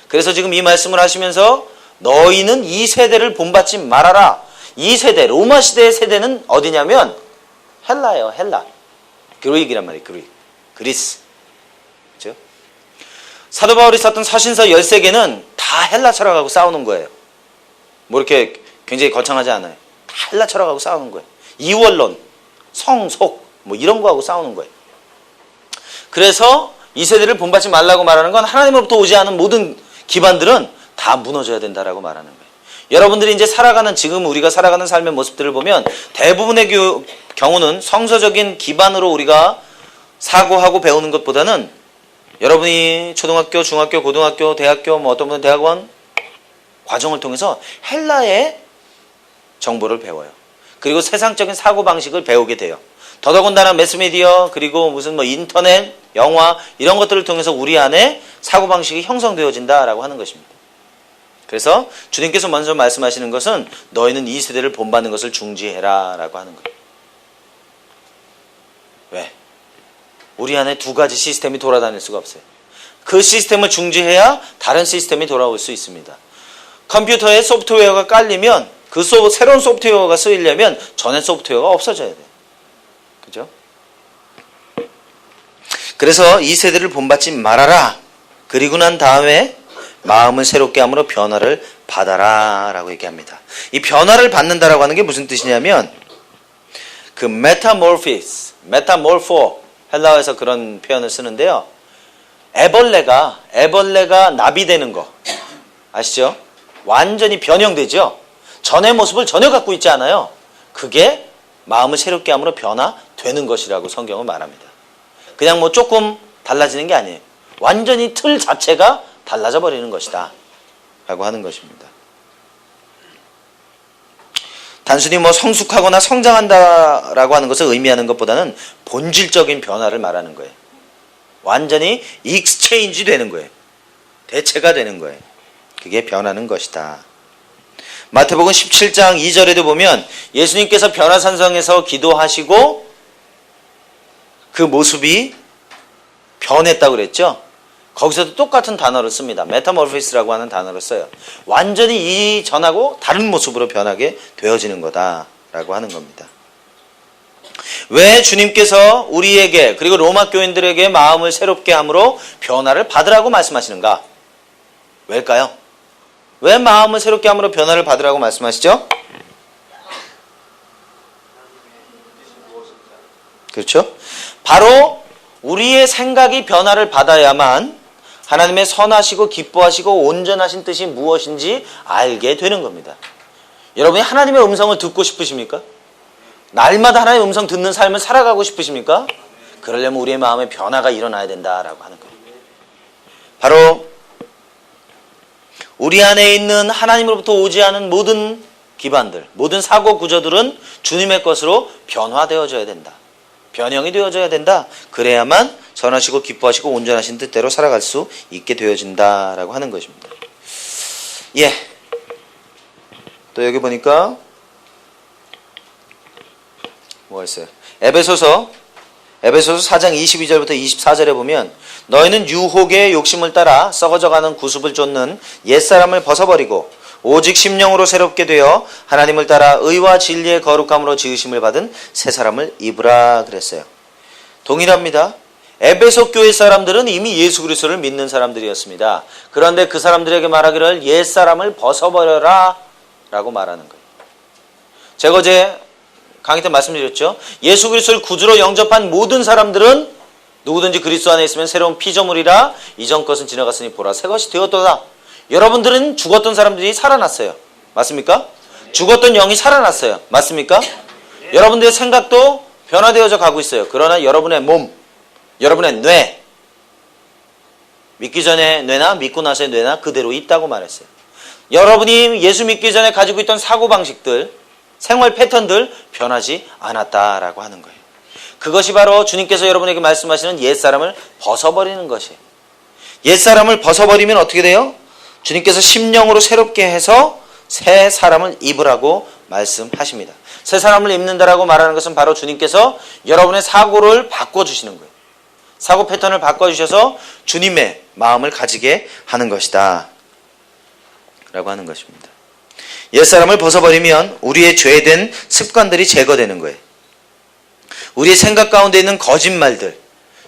그래서 지금 이 말씀을 하시면서 너희는 이 세대를 본받지 말아라. 이 세대, 로마 시대의 세대는 어디냐면 헬라예요. 헬라. 그리스란 말이에요. 그리스. 그렇죠? 사도 바울이 썼던 서신서 13개는 다 헬라 철학하고 싸우는 거예요. 뭐 이렇게 굉장히 거창하지 않아요. 다 헬라 철학하고 싸우는 거예요. 이원론, 성속 뭐 이런 거하고 싸우는 거예요. 그래서 이 세대를 본받지 말라고 말하는 건 하나님으로부터 오지 않은 모든 기반들은 다 무너져야 된다라고 말하는 거예요. 여러분들이 이제 지금 우리가 살아가는 삶의 모습들을 보면 대부분의 경우는 성서적인 기반으로 우리가 사고하고 배우는 것보다는 여러분이 초등학교, 중학교, 고등학교, 대학교, 뭐 어떤 분은 대학원 과정을 통해서 헬라의 정보를 배워요. 그리고 세상적인 사고방식을 배우게 돼요. 더더군다나 매스미디어 그리고 무슨 뭐 인터넷, 영화 이런 것들을 통해서 우리 안에 사고방식이 형성되어진다라고 하는 것입니다. 그래서 주님께서 먼저 말씀하시는 것은 너희는 이 세대를 본받는 것을 중지해라 라고 하는 거예요. 왜? 우리 안에 두 가지 시스템이 돌아다닐 수가 없어요. 그 시스템을 중지해야 다른 시스템이 돌아올 수 있습니다. 컴퓨터에 소프트웨어가 깔리면 그 새로운 소프트웨어가 쓰이려면 전에 소프트웨어가 없어져야 돼요. 그죠? 그래서 이 세대를 본받지 말아라. 그리고 난 다음에 마음을 새롭게 함으로 변화를 받아라 라고 얘기합니다. 이 변화를 받는다라고 하는 게 무슨 뜻이냐면 그 메타몰포 헬라어에서 그런 표현을 쓰는데요. 애벌레가 나비되는 거 아시죠? 완전히 변형되죠? 전의 모습을 전혀 갖고 있지 않아요. 그게 마음을 새롭게 함으로 변화되는 것이라고 성경은 말합니다. 그냥 뭐 조금 달라지는 게 아니에요. 완전히 틀 자체가 달라져 버리는 것이다 라고 하는 것입니다. 단순히 뭐 성숙하거나 성장한다라고 하는 것을 의미하는 것보다는 본질적인 변화를 말하는 거예요. 완전히 익스체인지 되는 거예요. 대체가 되는 거예요. 그게 변하는 것이다. 마태복음 17장 2절에도 보면 예수님께서 변화산성에서 기도하시고 그 모습이 변했다고 그랬죠. 거기서도 똑같은 단어를 씁니다. 메타몰피스라고 하는 단어를 써요. 완전히 이전하고 다른 모습으로 변하게 되어지는 거다라고 하는 겁니다. 왜 주님께서 우리에게 그리고 로마 교인들에게 마음을 새롭게 함으로 변화를 받으라고 말씀하시는가? 왜일까요? 왜 마음을 새롭게 함으로 변화를 받으라고 말씀하시죠? 그렇죠? 바로 우리의 생각이 변화를 받아야만 하나님의 선하시고 기뻐하시고 온전하신 뜻이 무엇인지 알게 되는 겁니다. 여러분이 하나님의 음성을 듣고 싶으십니까? 날마다 하나님의 음성 듣는 삶을 살아가고 싶으십니까? 그러려면 우리의 마음에 변화가 일어나야 된다라고 하는 거예요. 바로 우리 안에 있는 하나님으로부터 오지 않은 모든 기반들, 모든 사고 구조들은 주님의 것으로 변화되어져야 된다. 변형이 되어져야 된다. 그래야만 선하시고 기뻐하시고 온전하신 뜻대로 살아갈 수 있게 되어진다라고 하는 것입니다. 예. 또 여기 보니까 뭐가 있어요? 에베소서 4장 22절부터 24절에 보면 너희는 유혹의 욕심을 따라 썩어져가는 구습을 쫓는 옛사람을 벗어버리고 오직 심령으로 새롭게 되어 하나님을 따라 의와 진리의 거룩함으로 지으심을 받은 새 사람을 입으라 그랬어요. 동일합니다. 에베소 교회 사람들은 이미 예수 그리스도를 믿는 사람들이었습니다. 그런데 그 사람들에게 말하기를 옛사람을 벗어버려라 라고 말하는 거예요. 제가 어제 강의 때 말씀드렸죠. 예수 그리스도를 구주로 영접한 모든 사람들은 누구든지 그리스도 안에 있으면 새로운 피조물이라 이전 것은 지나갔으니 보라 새 것이 되었도다. 여러분들은 죽었던 사람들이 살아났어요. 맞습니까? 죽었던 영이 살아났어요. 맞습니까? 여러분들의 생각도 변화되어져 가고 있어요. 그러나 여러분의 몸, 여러분의 뇌, 믿기 전에 뇌나 믿고 나서의 뇌나 그대로 있다고 말했어요. 여러분이 예수 믿기 전에 가지고 있던 사고방식들, 생활 패턴들 변하지 않았다라고 하는 거예요. 그것이 바로 주님께서 여러분에게 말씀하시는 옛사람을 벗어버리는 것이에요. 옛사람을 벗어버리면 어떻게 돼요? 주님께서 심령으로 새롭게 해서 새 사람을 입으라고 말씀하십니다. 새 사람을 입는다라고 말하는 것은 바로 주님께서 여러분의 사고를 바꿔주시는 거예요. 사고 패턴을 바꿔주셔서 주님의 마음을 가지게 하는 것이다 라고 하는 것입니다. 옛사람을 벗어버리면 우리의 죄된 습관들이 제거되는 거예요. 우리의 생각 가운데 있는 거짓말들,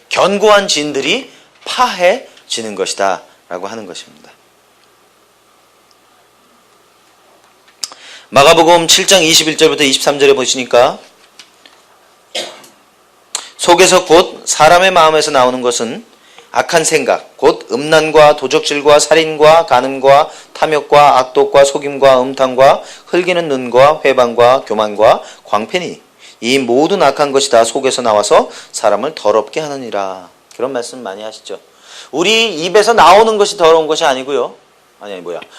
견고한 진들이 파해지는 것이다 라고 하는 것입니다. 마가복음 7장 21절부터 23절에 보시니까 속에서 곧 사람의 마음에서 나오는 것은 악한 생각, 곧 음란과 도적질과 살인과 간음과 탐욕과 악독과 속임과 음탕과 흘기는 눈과 회방과 교만과 광패니 이 모든 악한 것이 다 속에서 나와서 사람을 더럽게 하느니라. 그런 말씀 많이 하시죠. 우리 입에서 나오는 것이 더러운 것이 아니고요.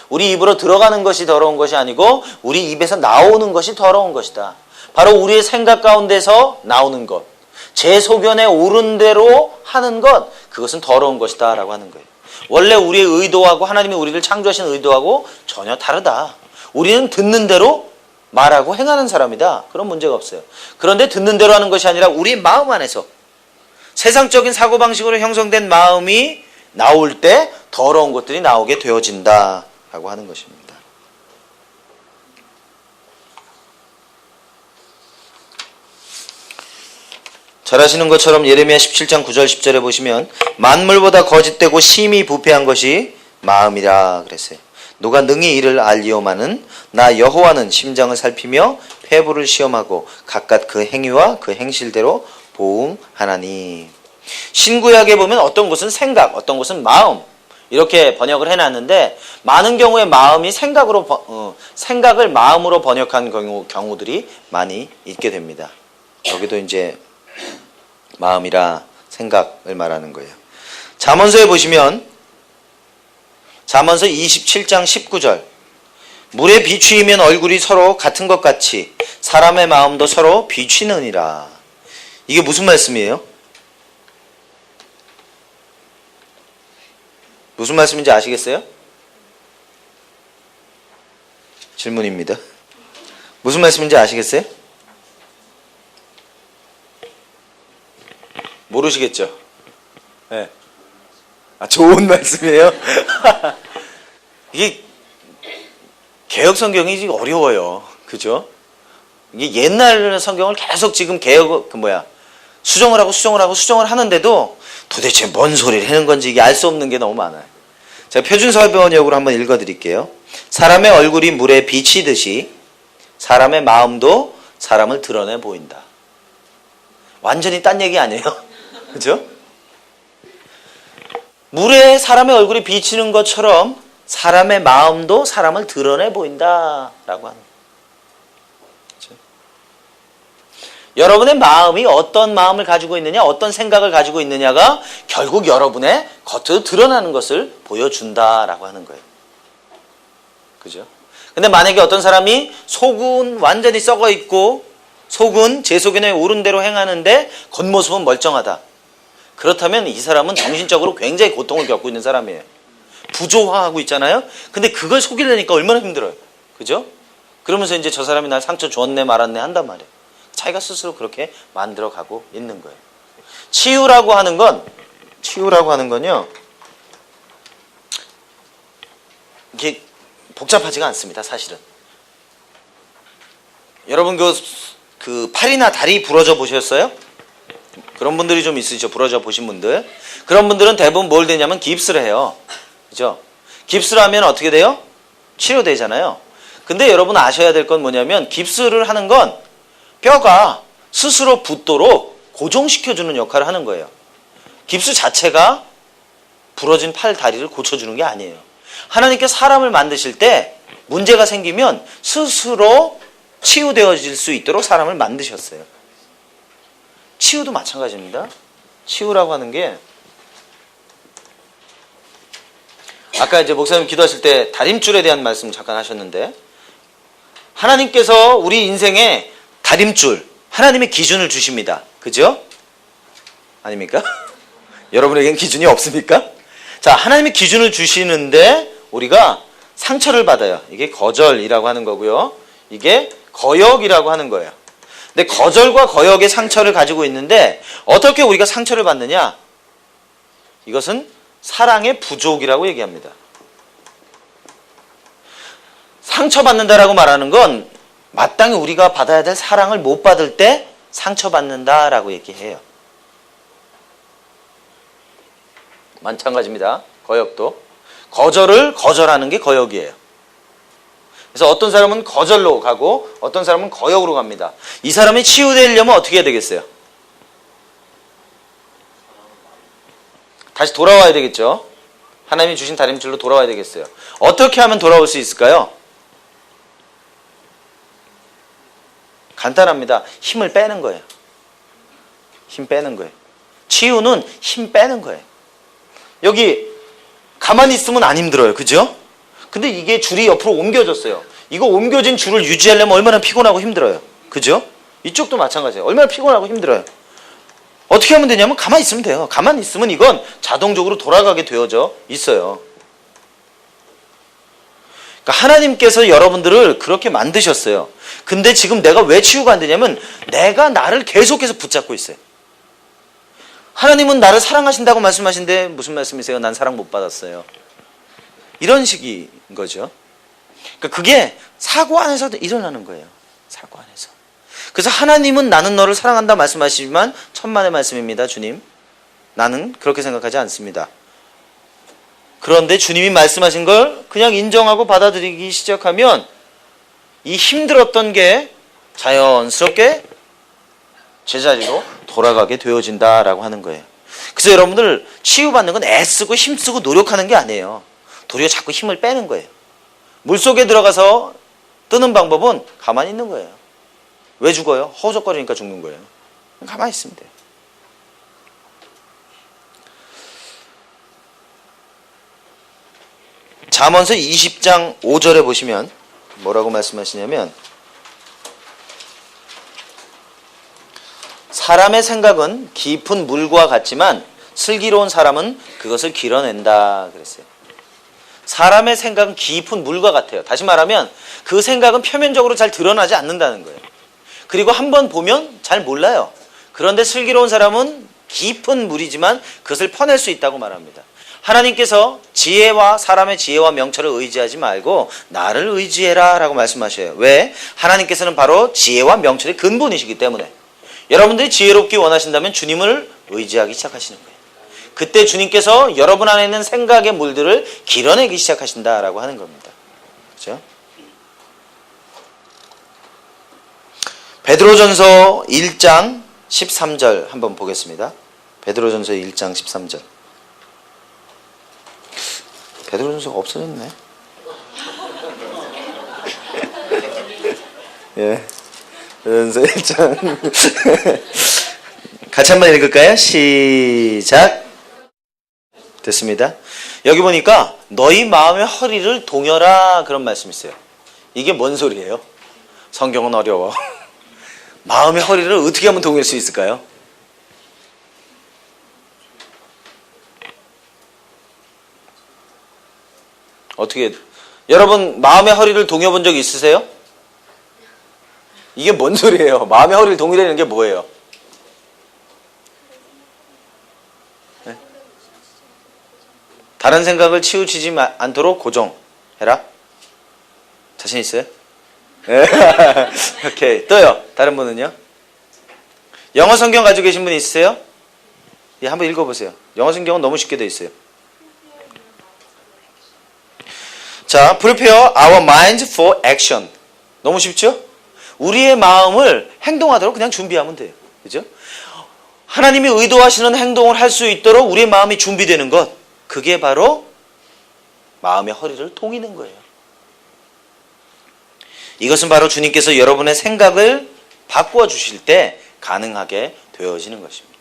우리 입으로 들어가는 것이 더러운 것이 아니고 우리 입에서 나오는 것이 더러운 것이다. 바로 우리의 생각 가운데서 나오는 것, 제 소견에 옳은 대로 하는 것, 그것은 더러운 것이다 라고 하는 거예요. 원래 우리의 의도하고 하나님이 우리를 창조하신 의도하고 전혀 다르다. 우리는 듣는 대로 말하고 행하는 사람이다. 그런 문제가 없어요. 그런데 듣는 대로 하는 것이 아니라 우리 마음 안에서 세상적인 사고방식으로 형성된 마음이 나올 때 더러운 것들이 나오게 되어진다 라고 하는 것입니다. 잘 아시는 것처럼 예레미야 17장 9절 10절에 보시면 만물보다 거짓되고 심히 부패한 것이 마음이라 그랬어요. 누가 능히 이를 알리오마는 나 여호와는 심장을 살피며 폐부를 시험하고 각각 그 행위와 그 행실대로 보응하나니. 신구약에 보면 어떤 곳은 생각, 어떤 곳은 마음 이렇게 번역을 해놨는데 많은 경우에 마음이 생각을 마음으로 번역한 경우들이 많이 있게 됩니다. 여기도 이제 마음이라 생각을 말하는 거예요. 잠언서에 보시면 잠언서 27장 19절 물에 비추이면 얼굴이 서로 같은 것 같이 사람의 마음도 서로 비추느니라. 이게 무슨 말씀이에요? 무슨 말씀인지 아시겠어요? 질문입니다. 무슨 말씀인지 아시겠어요? 모르시겠죠? 네. 좋은 말씀이에요. 이게 개혁 성경이 어려워요. 그죠? 이게 옛날 성경을 계속 지금 수정을 하는데도 도대체 뭔 소리를 하는 건지 이게 알 수 없는 게 너무 많아요. 제가 표준사회번역으로 한번 읽어드릴게요. 사람의 얼굴이 물에 비치듯이 사람의 마음도 사람을 드러내 보인다. 완전히 딴 얘기 아니에요? 그죠? 물에 사람의 얼굴이 비치는 것처럼 사람의 마음도 사람을 드러내 보인다라고 하는 거예요. 그렇죠? 여러분의 마음이 어떤 마음을 가지고 있느냐, 어떤 생각을 가지고 있느냐가 결국 여러분의 겉으로 드러나는 것을 보여준다라고 하는 거예요. 그죠? 근데 만약에 어떤 사람이 속은 완전히 썩어 있고 속은 제 속에 옳은 대로 행하는데 겉모습은 멀쩡하다. 그렇다면 이 사람은 정신적으로 굉장히 고통을 겪고 있는 사람이에요. 부조화하고 있잖아요. 근데 그걸 속이려니까 얼마나 힘들어요. 그죠? 그러면서 이제 저 사람이 날 상처 줬네 말았네 한단 말이에요. 자기가 스스로 그렇게 만들어가고 있는 거예요. 치유라고 하는 건요. 이게 복잡하지가 않습니다. 사실은. 여러분 그 팔이나 다리 부러져 보셨어요? 그런 분들이 좀 있으시죠. 부러져 보신 분들. 그런 분들은 대부분 뭘 되냐면 깁스를 해요. 그죠? 깁스를 하면 어떻게 돼요? 치료되잖아요. 근데 여러분 아셔야 될 건 뭐냐면 깁스를 하는 건 뼈가 스스로 붙도록 고정시켜주는 역할을 하는 거예요. 깁스 자체가 부러진 팔, 다리를 고쳐주는 게 아니에요. 하나님께 사람을 만드실 때 문제가 생기면 스스로 치유되어질 수 있도록 사람을 만드셨어요. 치유도 마찬가지입니다. 치유라고 하는 게 아까 이제 목사님 기도하실 때 다림줄에 대한 말씀 잠깐 하셨는데 하나님께서 우리 인생에 다림줄, 하나님의 기준을 주십니다. 그죠? 아닙니까? 여러분에겐 기준이 없습니까? 자, 하나님의 기준을 주시는데 우리가 상처를 받아요. 이게 거절이라고 하는 거고요. 이게 거역이라고 하는 거예요. 근데 거절과 거역의 상처를 가지고 있는데 어떻게 우리가 상처를 받느냐? 이것은 사랑의 부족이라고 얘기합니다. 상처받는다라고 말하는 건 마땅히 우리가 받아야 될 사랑을 못 받을 때 상처받는다라고 얘기해요. 마찬가지입니다. 거역도. 거절을 거절하는 게 거역이에요. 그래서 어떤 사람은 거절로 가고 어떤 사람은 거역으로 갑니다. 이 사람이 치유되려면 어떻게 해야 되겠어요? 다시 돌아와야 되겠죠. 하나님이 주신 다림줄로 돌아와야 되겠어요. 어떻게 하면 돌아올 수 있을까요? 간단합니다. 힘을 빼는 거예요. 힘 빼는 거예요. 치유는 힘 빼는 거예요. 여기 가만히 있으면 안 힘들어요. 그죠? 근데 이게 줄이 옆으로 옮겨졌어요. 이거 옮겨진 줄을 유지하려면 얼마나 피곤하고 힘들어요. 그죠? 이쪽도 마찬가지예요. 얼마나 피곤하고 힘들어요. 어떻게 하면 되냐면 가만히 있으면 돼요. 가만히 있으면 이건 자동적으로 돌아가게 되어져 있어요. 그러니까 하나님께서 여러분들을 그렇게 만드셨어요. 근데 지금 내가 왜 치유가 안 되냐면 내가 나를 계속해서 붙잡고 있어요. 하나님은 나를 사랑하신다고 말씀하신데 무슨 말씀이세요? 난 사랑 못 받았어요. 이런 식인 거죠. 그러니까 그게 사고 안에서도 일어나는 거예요. 사고 안에서. 그래서 하나님은 나는 너를 사랑한다 말씀하시지만 천만의 말씀입니다. 주님. 나는 그렇게 생각하지 않습니다. 그런데 주님이 말씀하신 걸 그냥 인정하고 받아들이기 시작하면 이 힘들었던 게 자연스럽게 제자리로 돌아가게 되어진다라고 하는 거예요. 그래서 여러분들 치유받는 건 애쓰고 힘쓰고 노력하는 게 아니에요. 도리어 자꾸 힘을 빼는 거예요. 물속에 들어가서 뜨는 방법은 가만히 있는 거예요. 왜 죽어요? 허우적거리니까 죽는 거예요. 가만히 있으면 돼요. 잠언서 20장 5절에 보시면 뭐라고 말씀하시냐면 사람의 생각은 깊은 물과 같지만 슬기로운 사람은 그것을 길어낸다 그랬어요. 사람의 생각은 깊은 물과 같아요. 다시 말하면 그 생각은 표면적으로 잘 드러나지 않는다는 거예요. 그리고 한번 보면 잘 몰라요. 그런데 슬기로운 사람은 깊은 물이지만 그것을 퍼낼 수 있다고 말합니다. 하나님께서 지혜와 사람의 지혜와 명철을 의지하지 말고 나를 의지해라 라고 말씀하셔요. 왜? 하나님께서는 바로 지혜와 명철의 근본이시기 때문에. 여러분들이 지혜롭기 원하신다면 주님을 의지하기 시작하시는 거예요. 그때 주님께서 여러분 안에 있는 생각의 물들을 길어내기 시작하신다라고 하는 겁니다. 그렇죠? 베드로전서 1장 13절 한번 보겠습니다. 베드로전서 1장 13절. 베드로 전서가 없어졌네. 예. 베드로전서 1장. 같이 한번 읽을까요? 시작. 됐습니다. 여기 보니까 너희 마음의 허리를 동여라 그런 말씀이 있어요. 이게 뭔 소리예요? 성경은 어려워. 마음의 허리를 어떻게 하면 동일 수 있을까요? 어떻게, 여러분 마음의 허리를 동여 본 적 있으세요? 이게 뭔 소리예요? 마음의 허리를 동이라는 게 뭐예요? 네? 다른 생각을 치우치지 않도록 고정해라. 자신 있어요? 네. 오케이. 또요. 다른 분은요? 영어 성경 가지고 계신 분 있으세요? 예, 한번 읽어보세요. 영어 성경은 너무 쉽게 되어 있어요. 자, prepare our mind for action. 너무 쉽죠? 우리의 마음을 행동하도록 그냥 준비하면 돼요. 그죠? 하나님이 의도하시는 행동을 할 수 있도록 우리의 마음이 준비되는 것. 그게 바로 마음의 허리를 동이는 거예요. 이것은 바로 주님께서 여러분의 생각을 바꾸어 주실 때 가능하게 되어지는 것입니다.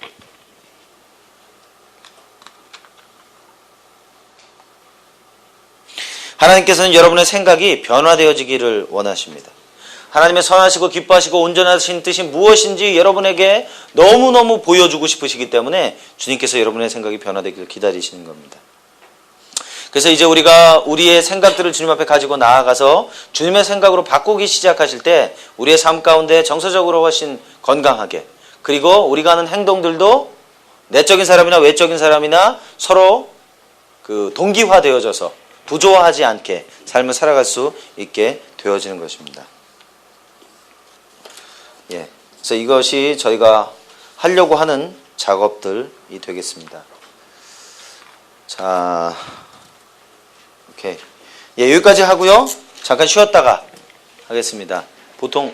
하나님께서는 여러분의 생각이 변화되어지기를 원하십니다. 하나님의 선하시고 기뻐하시고 온전하신 뜻이 무엇인지 여러분에게 너무너무 보여주고 싶으시기 때문에 주님께서 여러분의 생각이 변화되기를 기다리시는 겁니다. 그래서 이제 우리가 우리의 생각들을 주님 앞에 가지고 나아가서 주님의 생각으로 바꾸기 시작하실 때 우리의 삶 가운데 정서적으로 훨씬 건강하게, 그리고 우리가 하는 행동들도 내적인 사람이나 외적인 사람이나 서로 동기화되어져서 부조화하지 않게 삶을 살아갈 수 있게 되어지는 것입니다. 예, 그래서 이것이 저희가 하려고 하는 작업들이 되겠습니다. 자, 오케이. 예, 여기까지 하고요. 잠깐 쉬었다가 하겠습니다. 보통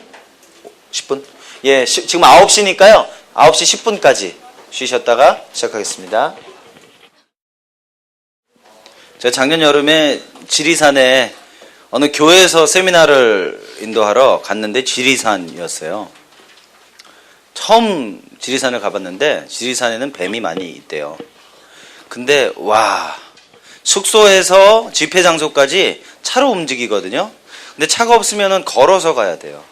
10분? 예, 지금 9시니까요. 9시 10분까지 쉬셨다가 시작하겠습니다. 제가 작년 여름에 지리산에 어느 교회에서 세미나를 인도하러 갔는데 지리산이었어요. 처음 지리산을 가봤는데 지리산에는 뱀이 많이 있대요. 근데 와, 숙소에서 집회 장소까지 차로 움직이거든요. 근데 차가 없으면 걸어서 가야 돼요.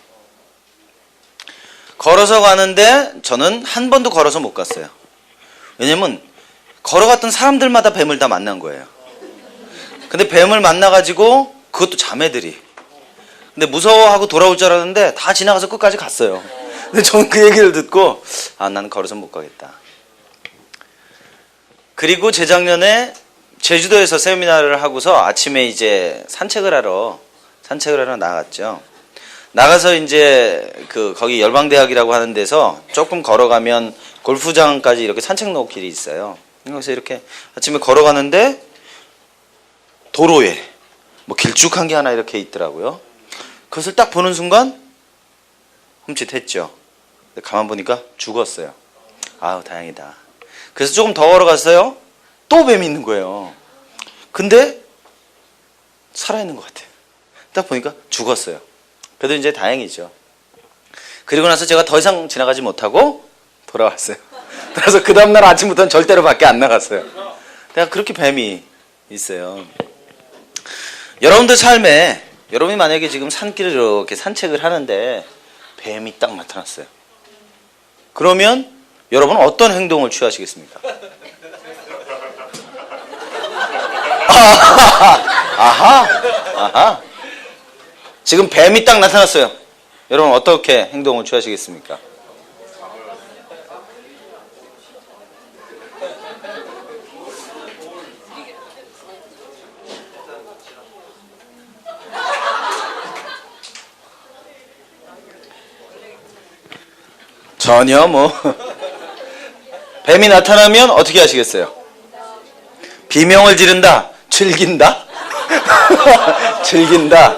걸어서 가는데 저는 한 번도 걸어서 못 갔어요. 왜냐면 걸어갔던 사람들마다 뱀을 다 만난 거예요. 근데 뱀을 만나가지고 그것도 자매들이. 근데 무서워하고 돌아올 줄 알았는데 다 지나가서 끝까지 갔어요. 근데 저는 그 얘기를 듣고 나는 걸어서 못 가겠다. 그리고 재작년에 제주도에서 세미나를 하고서 아침에 이제 산책을 하러 나갔죠. 나가서 이제 거기 열방대학이라고 하는 데서 조금 걸어가면 골프장까지 이렇게 산책로 길이 있어요. 그래서 이렇게 아침에 걸어가는데 도로에 뭐 길쭉한 게 하나 이렇게 있더라고요. 그것을 딱 보는 순간 흠칫했죠. 가만 보니까 죽었어요. 아우, 다행이다. 그래서 조금 더 걸어갔어요. 또 뱀이 있는 거예요. 근데 살아있는 것 같아요. 딱 보니까 죽었어요. 그래도 이제 다행이죠. 그리고 나서 제가 더 이상 지나가지 못하고 돌아왔어요. 그래서 그 다음날 아침부터는 절대로 밖에 안 나갔어요. 내가 그렇게 뱀이 있어요. 여러분들 삶에, 여러분이 만약에 지금 산길을 이렇게 산책을 하는데 뱀이 딱 나타났어요. 그러면 여러분은 어떤 행동을 취하시겠습니까? 아하. 지금 뱀이 딱 나타났어요. 여러분 어떻게 행동을 취하시겠습니까? 전혀 뱀이 나타나면 어떻게 하시겠어요? 비명을 지른다? 즐긴다? 즐긴다?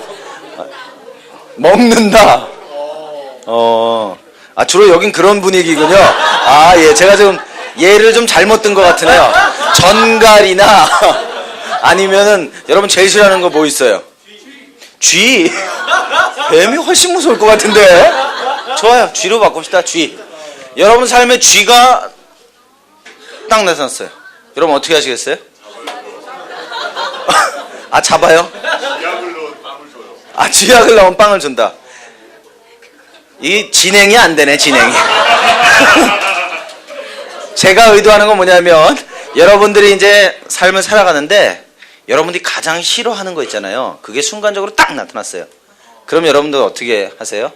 먹는다? 주로 여긴 그런 분위기군요. 예, 제가 좀 예를 좀 잘못 든 것 같으네요. 전갈이나 아니면은 여러분 제일 싫어하는 거 뭐 있어요? 쥐. 뱀이 훨씬 무서울 것 같은데. 좋아요. 쥐로 바꿉시다. 쥐. 여러분 삶에 쥐가 딱 나타났어요. 여러분 어떻게 하시겠어요? 아, 잡아요? 아, 쥐약을 넣은 빵을 준다. 이 진행이 안 되네, 진행이. 제가 의도하는 건 뭐냐면, 여러분들이 이제 삶을 살아가는데, 여러분들이 가장 싫어하는 거 있잖아요. 그게 순간적으로 딱 나타났어요. 그럼 여러분들 어떻게 하세요?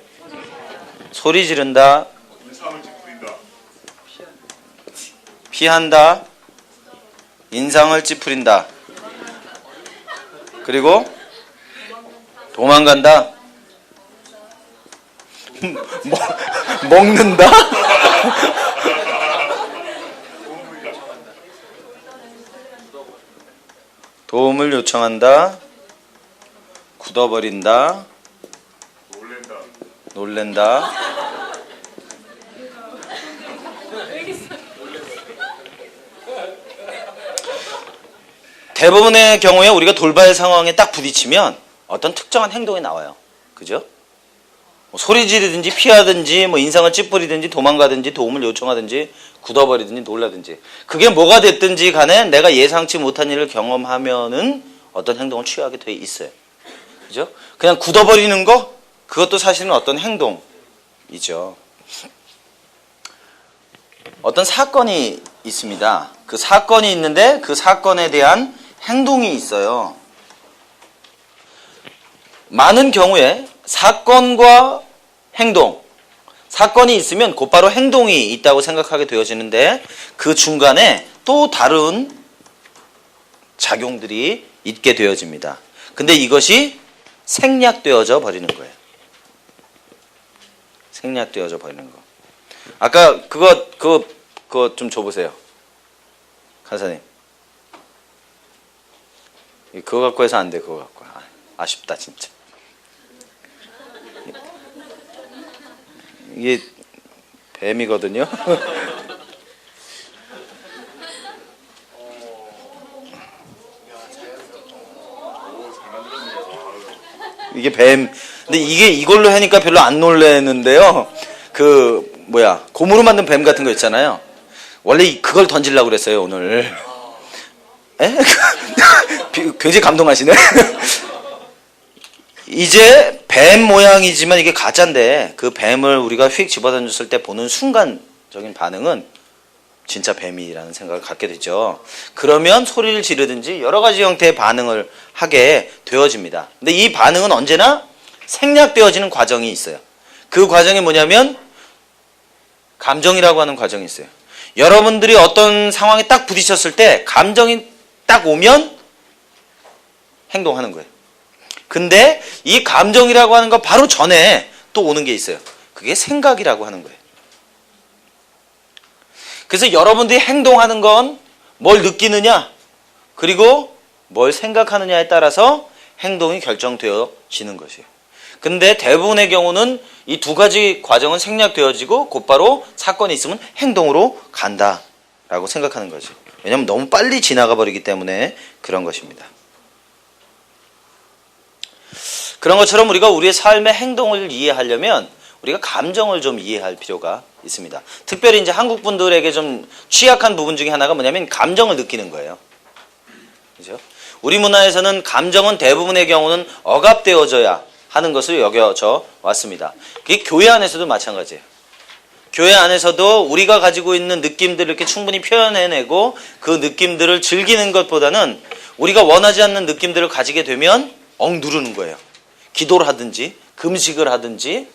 소리 지른다. 피한다. 인상을 찌푸린다. 그리고 도망간다. 먹는다. 도움을 요청한다. 굳어버린다. 놀랜다. 대부분의 경우에 우리가 돌발 상황에 딱 부딪히면 어떤 특정한 행동이 나와요. 그죠? 뭐 소리 지르든지 피하든지 뭐 인상을 찌푸리든지 도망가든지 도움을 요청하든지 굳어버리든지 놀라든지 그게 뭐가 됐든지 간에 내가 예상치 못한 일을 경험하면은 어떤 행동을 취하게 돼 있어요. 그죠? 그냥 굳어버리는 거 그것도 사실은 어떤 행동이죠. 어떤 사건이 있습니다. 그 사건이 있는데 그 사건에 대한 행동이 있어요. 많은 경우에 사건과 행동, 사건이 있으면 곧바로 행동이 있다고 생각하게 되어지는데 그 중간에 또 다른 작용들이 있게 되어집니다. 근데 이것이 생략되어져 버리는 거예요. 생략되어져 버리는 거. 아까 그거 좀 줘보세요. 간사님. 그거 갖고 해서 안 돼, 그거 갖고. 아쉽다, 진짜. 이게 뱀이거든요. 이게 뱀. 근데 이게 이걸로 하니까 별로 안 놀래는데요. 고무로 만든 뱀 같은 거 있잖아요. 원래 그걸 던지려고 그랬어요, 오늘. 에? 굉장히 감동하시네. 이제 뱀 모양이지만 이게 가짜인데 그 뱀을 우리가 휙 집어던졌을 때 보는 순간적인 반응은 진짜 뱀이라는 생각을 갖게 되죠. 그러면 소리를 지르든지 여러 가지 형태의 반응을 하게 되어집니다. 근데 이 반응은 언제나 생략되어지는 과정이 있어요. 그 과정이 뭐냐면 감정이라고 하는 과정이 있어요. 여러분들이 어떤 상황에 딱 부딪혔을 때 감정이 딱 오면 행동하는 거예요. 근데 이 감정이라고 하는 거 바로 전에 또 오는 게 있어요. 그게 생각이라고 하는 거예요. 그래서 여러분들이 행동하는 건 뭘 느끼느냐 그리고 뭘 생각하느냐에 따라서 행동이 결정되어지는 것이에요. 근데 대부분의 경우는 이 두 가지 과정은 생략되어지고 곧바로 사건이 있으면 행동으로 간다라고 생각하는 거죠. 왜냐하면 너무 빨리 지나가 버리기 때문에 그런 것입니다. 그런 것처럼 우리가 우리의 삶의 행동을 이해하려면 우리가 감정을 좀 이해할 필요가 있습니다. 특별히 이제 한국 분들에게 좀 취약한 부분 중에 하나가 뭐냐면 감정을 느끼는 거예요. 그죠? 우리 문화에서는 감정은 대부분의 경우는 억압되어져야 하는 것을 여겨져 왔습니다. 그게 교회 안에서도 마찬가지예요. 교회 안에서도 우리가 가지고 있는 느낌들을 이렇게 충분히 표현해내고 그 느낌들을 즐기는 것보다는 우리가 원하지 않는 느낌들을 가지게 되면 억누르는 거예요. 기도를 하든지 금식을 하든지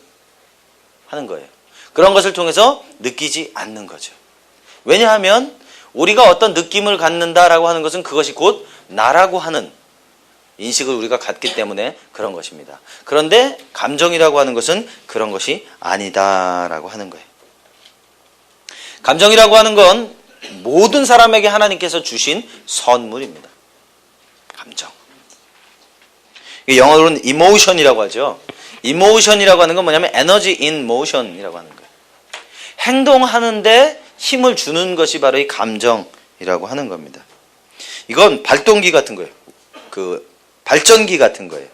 하는 거예요. 그런 것을 통해서 느끼지 않는 거죠. 왜냐하면 우리가 어떤 느낌을 갖는다라고 하는 것은 그것이 곧 나라고 하는 인식을 우리가 갖기 때문에 그런 것입니다. 그런데 감정이라고 하는 것은 그런 것이 아니다라고 하는 거예요. 감정이라고 하는 건 모든 사람에게 하나님께서 주신 선물입니다. 감정. 영어로는 emotion이라고 하죠. emotion이라고 하는 건 뭐냐면 energy in motion이라고 하는 거예요. 행동하는데 힘을 주는 것이 바로 이 감정이라고 하는 겁니다. 이건 발동기 같은 거예요. 그 발전기 같은 거예요.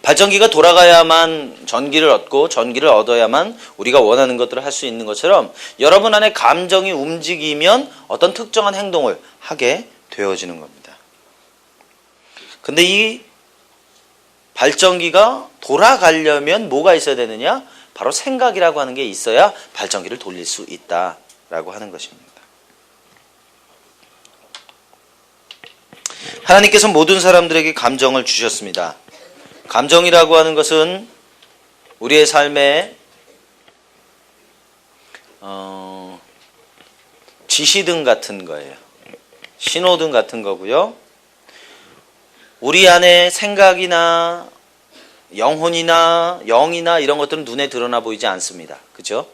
발전기가 돌아가야만 전기를 얻고 전기를 얻어야만 우리가 원하는 것들을 할 수 있는 것처럼 여러분 안에 감정이 움직이면 어떤 특정한 행동을 하게 되어지는 겁니다. 근데 이 발전기가 돌아가려면 뭐가 있어야 되느냐? 바로 생각이라고 하는 게 있어야 발전기를 돌릴 수 있다라고 하는 것입니다. 하나님께서 모든 사람들에게 감정을 주셨습니다. 감정이라고 하는 것은 우리의 삶에 지시등 같은 거예요. 신호등 같은 거고요. 우리 안에 생각이나 영혼이나 영이나 이런 것들은 눈에 드러나 보이지 않습니다. 그죠?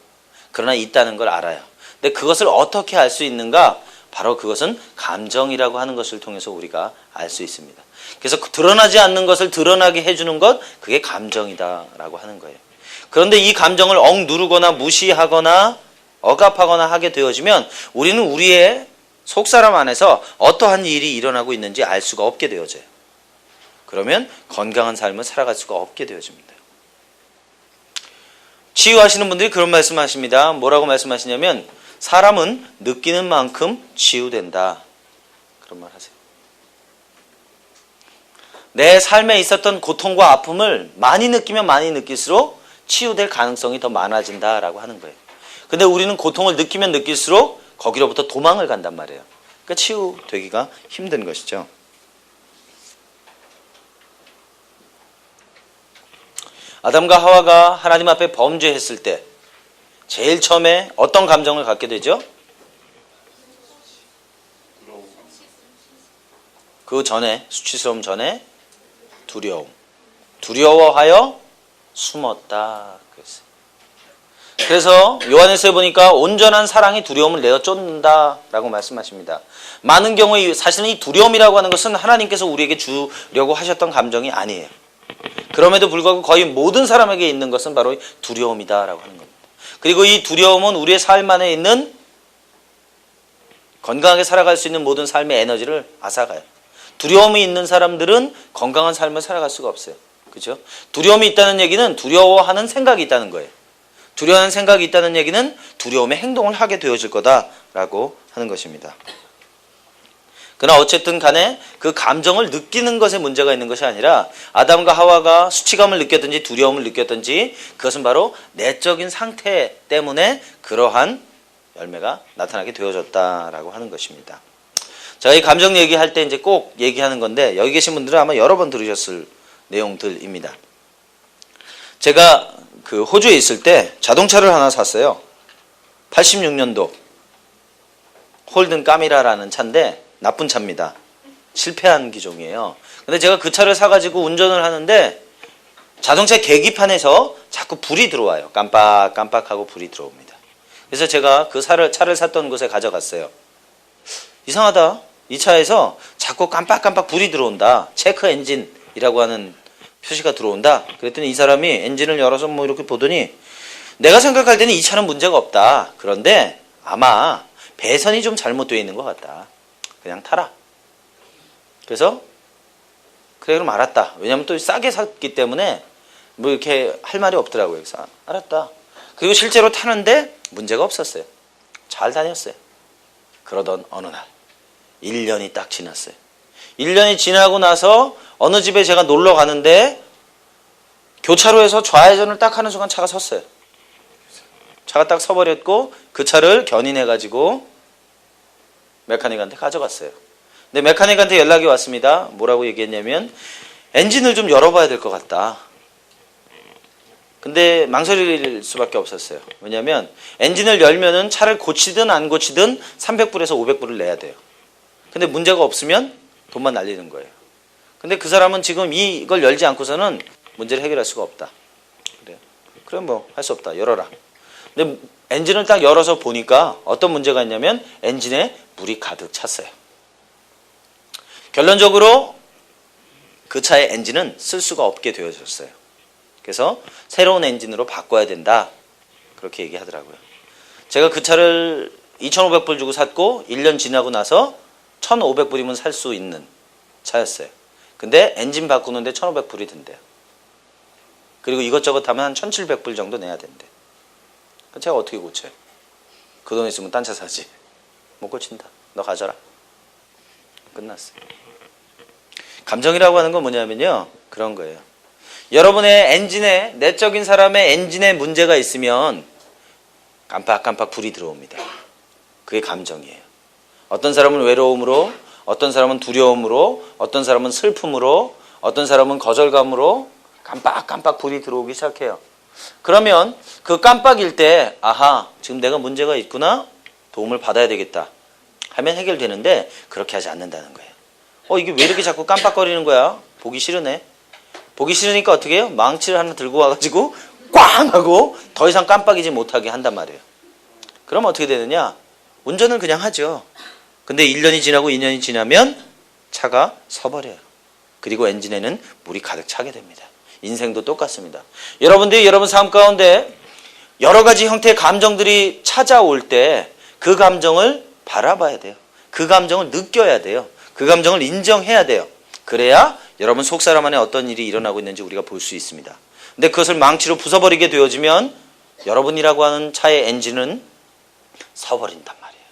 그러나 있다는 걸 알아요. 근데 그것을 어떻게 알 수 있는가? 바로 그것은 감정이라고 하는 것을 통해서 우리가 알 수 있습니다. 그래서 드러나지 않는 것을 드러나게 해주는 것, 그게 감정이다라고 하는 거예요. 그런데 이 감정을 억누르거나 무시하거나 억압하거나 하게 되어지면 우리는 우리의 속사람 안에서 어떠한 일이 일어나고 있는지 알 수가 없게 되어져요. 그러면 건강한 삶을 살아갈 수가 없게 되어집니다. 치유하시는 분들이 그런 말씀하십니다. 뭐라고 말씀하시냐면 사람은 느끼는 만큼 치유된다. 그런 말 하세요. 내 삶에 있었던 고통과 아픔을 많이 느끼면 많이 느낄수록 치유될 가능성이 더 많아진다라고 하는 거예요. 근데 우리는 고통을 느끼면 느낄수록 거기로부터 도망을 간단 말이에요. 그러니까 치유되기가 힘든 것이죠. 아담과 하와가 하나님 앞에 범죄했을 때 제일 처음에 어떤 감정을 갖게 되죠? 그 전에, 수치스러움 전에 두려움. 두려워하여 숨었다. 그래서 요한일서에 보니까 온전한 사랑이 두려움을 내어 쫓는다라고 말씀하십니다. 많은 경우에 사실은 이 두려움이라고 하는 것은 하나님께서 우리에게 주려고 하셨던 감정이 아니에요. 그럼에도 불구하고 거의 모든 사람에게 있는 것은 바로 두려움이다라고 하는 겁니다. 그리고 이 두려움은 우리의 삶 안에 있는 건강하게 살아갈 수 있는 모든 삶의 에너지를 앗아가요. 두려움이 있는 사람들은 건강한 삶을 살아갈 수가 없어요. 그렇죠? 두려움이 있다는 얘기는 두려워하는 생각이 있다는 거예요. 두려워하는 생각이 있다는 얘기는 두려움의 행동을 하게 되어질 거다라고 하는 것입니다. 그러나 어쨌든 간에 그 감정을 느끼는 것에 문제가 있는 것이 아니라 아담과 하와가 수치감을 느꼈든지 두려움을 느꼈든지 그것은 바로 내적인 상태 때문에 그러한 열매가 나타나게 되어졌다라고 하는 것입니다. 제가 이 감정 얘기할 때 이제 꼭 얘기하는 건데 여기 계신 분들은 아마 여러 번 들으셨을 내용들입니다. 제가 그 호주에 있을 때 자동차를 하나 샀어요. 86년도 홀든 까미라라는 차인데 나쁜 차입니다. 실패한 기종이에요. 근데 제가 그 차를 사가지고 운전을 하는데 자동차 계기판에서 자꾸 불이 들어와요. 깜빡깜빡하고 불이 들어옵니다. 그래서 제가 그 차를 샀던 곳에 가져갔어요. 이상하다. 이 차에서 자꾸 깜빡깜빡 불이 들어온다. 체크 엔진이라고 하는 표시가 들어온다. 그랬더니 이 사람이 엔진을 열어서 뭐 이렇게 보더니 내가 생각할 때는 이 차는 문제가 없다. 그런데 아마 배선이 좀 잘못되어 있는 것 같다. 그냥 타라. 그래서 그래 그럼 알았다. 왜냐면 또 싸게 샀기 때문에 뭐 이렇게 할 말이 없더라고요. 그래서 알았다. 그리고 실제로 타는데 문제가 없었어요. 잘 다녔어요. 그러던 어느 날 1년이 딱 지났어요. 1년이 지나고 나서 어느 집에 제가 놀러 가는데 교차로에서 좌회전을 딱 하는 순간 차가 섰어요. 차가 딱 서버렸고 그 차를 견인해가지고 메카닉한테 가져갔어요. 근데 메카닉한테 연락이 왔습니다. 뭐라고 얘기했냐면 엔진을 좀 열어봐야 될 것 같다. 근데 망설일 수밖에 없었어요. 왜냐하면 엔진을 열면은 차를 고치든 안 고치든 300불에서 500불을 내야 돼요. 근데 문제가 없으면 돈만 날리는 거예요. 근데 그 사람은 지금 이걸 열지 않고서는 문제를 해결할 수가 없다. 그래요. 그럼 뭐 할 수 없다. 열어라. 근데 엔진을 딱 열어서 보니까 어떤 문제가 있냐면 엔진에 물이 가득 찼어요. 결론적으로 그 차의 엔진은 쓸 수가 없게 되어졌어요. 그래서 새로운 엔진으로 바꿔야 된다. 그렇게 얘기하더라고요. 제가 그 차를 2,500불 주고 샀고 1년 지나고 나서 1,500불이면 살 수 있는 차였어요. 근데 엔진 바꾸는데 1,500불이 든대요. 그리고 이것저것 하면 한 1,700불 정도 내야 된대. 제가 어떻게 고쳐요? 그 돈 있으면 딴 차 사지. 못 고친다. 너 가져라. 끝났어요. 감정이라고 하는 건 뭐냐면요. 그런 거예요. 여러분의 엔진에, 내적인 사람의 엔진에 문제가 있으면 깜빡깜빡 불이 들어옵니다. 그게 감정이에요. 어떤 사람은 외로움으로, 어떤 사람은 두려움으로, 어떤 사람은 슬픔으로, 어떤 사람은 거절감으로 깜빡깜빡 불이 들어오기 시작해요. 그러면 그 깜빡일 때 아하, 지금 내가 문제가 있구나, 도움을 받아야 되겠다 하면 해결되는데 그렇게 하지 않는다는 거예요. 이게 왜 이렇게 자꾸 깜빡거리는 거야? 보기 싫으네. 보기 싫으니까 어떻게 해요? 망치를 하나 들고 와가지고 꽝 하고 더 이상 깜빡이지 못하게 한단 말이에요. 그럼 어떻게 되느냐? 운전을 그냥 하죠. 근데 1년이 지나고 2년이 지나면 차가 서버려요. 그리고 엔진에는 물이 가득 차게 됩니다. 인생도 똑같습니다. 여러분들이 여러분 삶 가운데 여러 가지 형태의 감정들이 찾아올 때 그 감정을 바라봐야 돼요. 그 감정을 느껴야 돼요. 그 감정을 인정해야 돼요. 그래야 여러분 속사람 안에 어떤 일이 일어나고 있는지 우리가 볼 수 있습니다. 근데 그것을 망치로 부숴버리게 되어지면 여러분이라고 하는 차의 엔진은 서버린단 말이에요.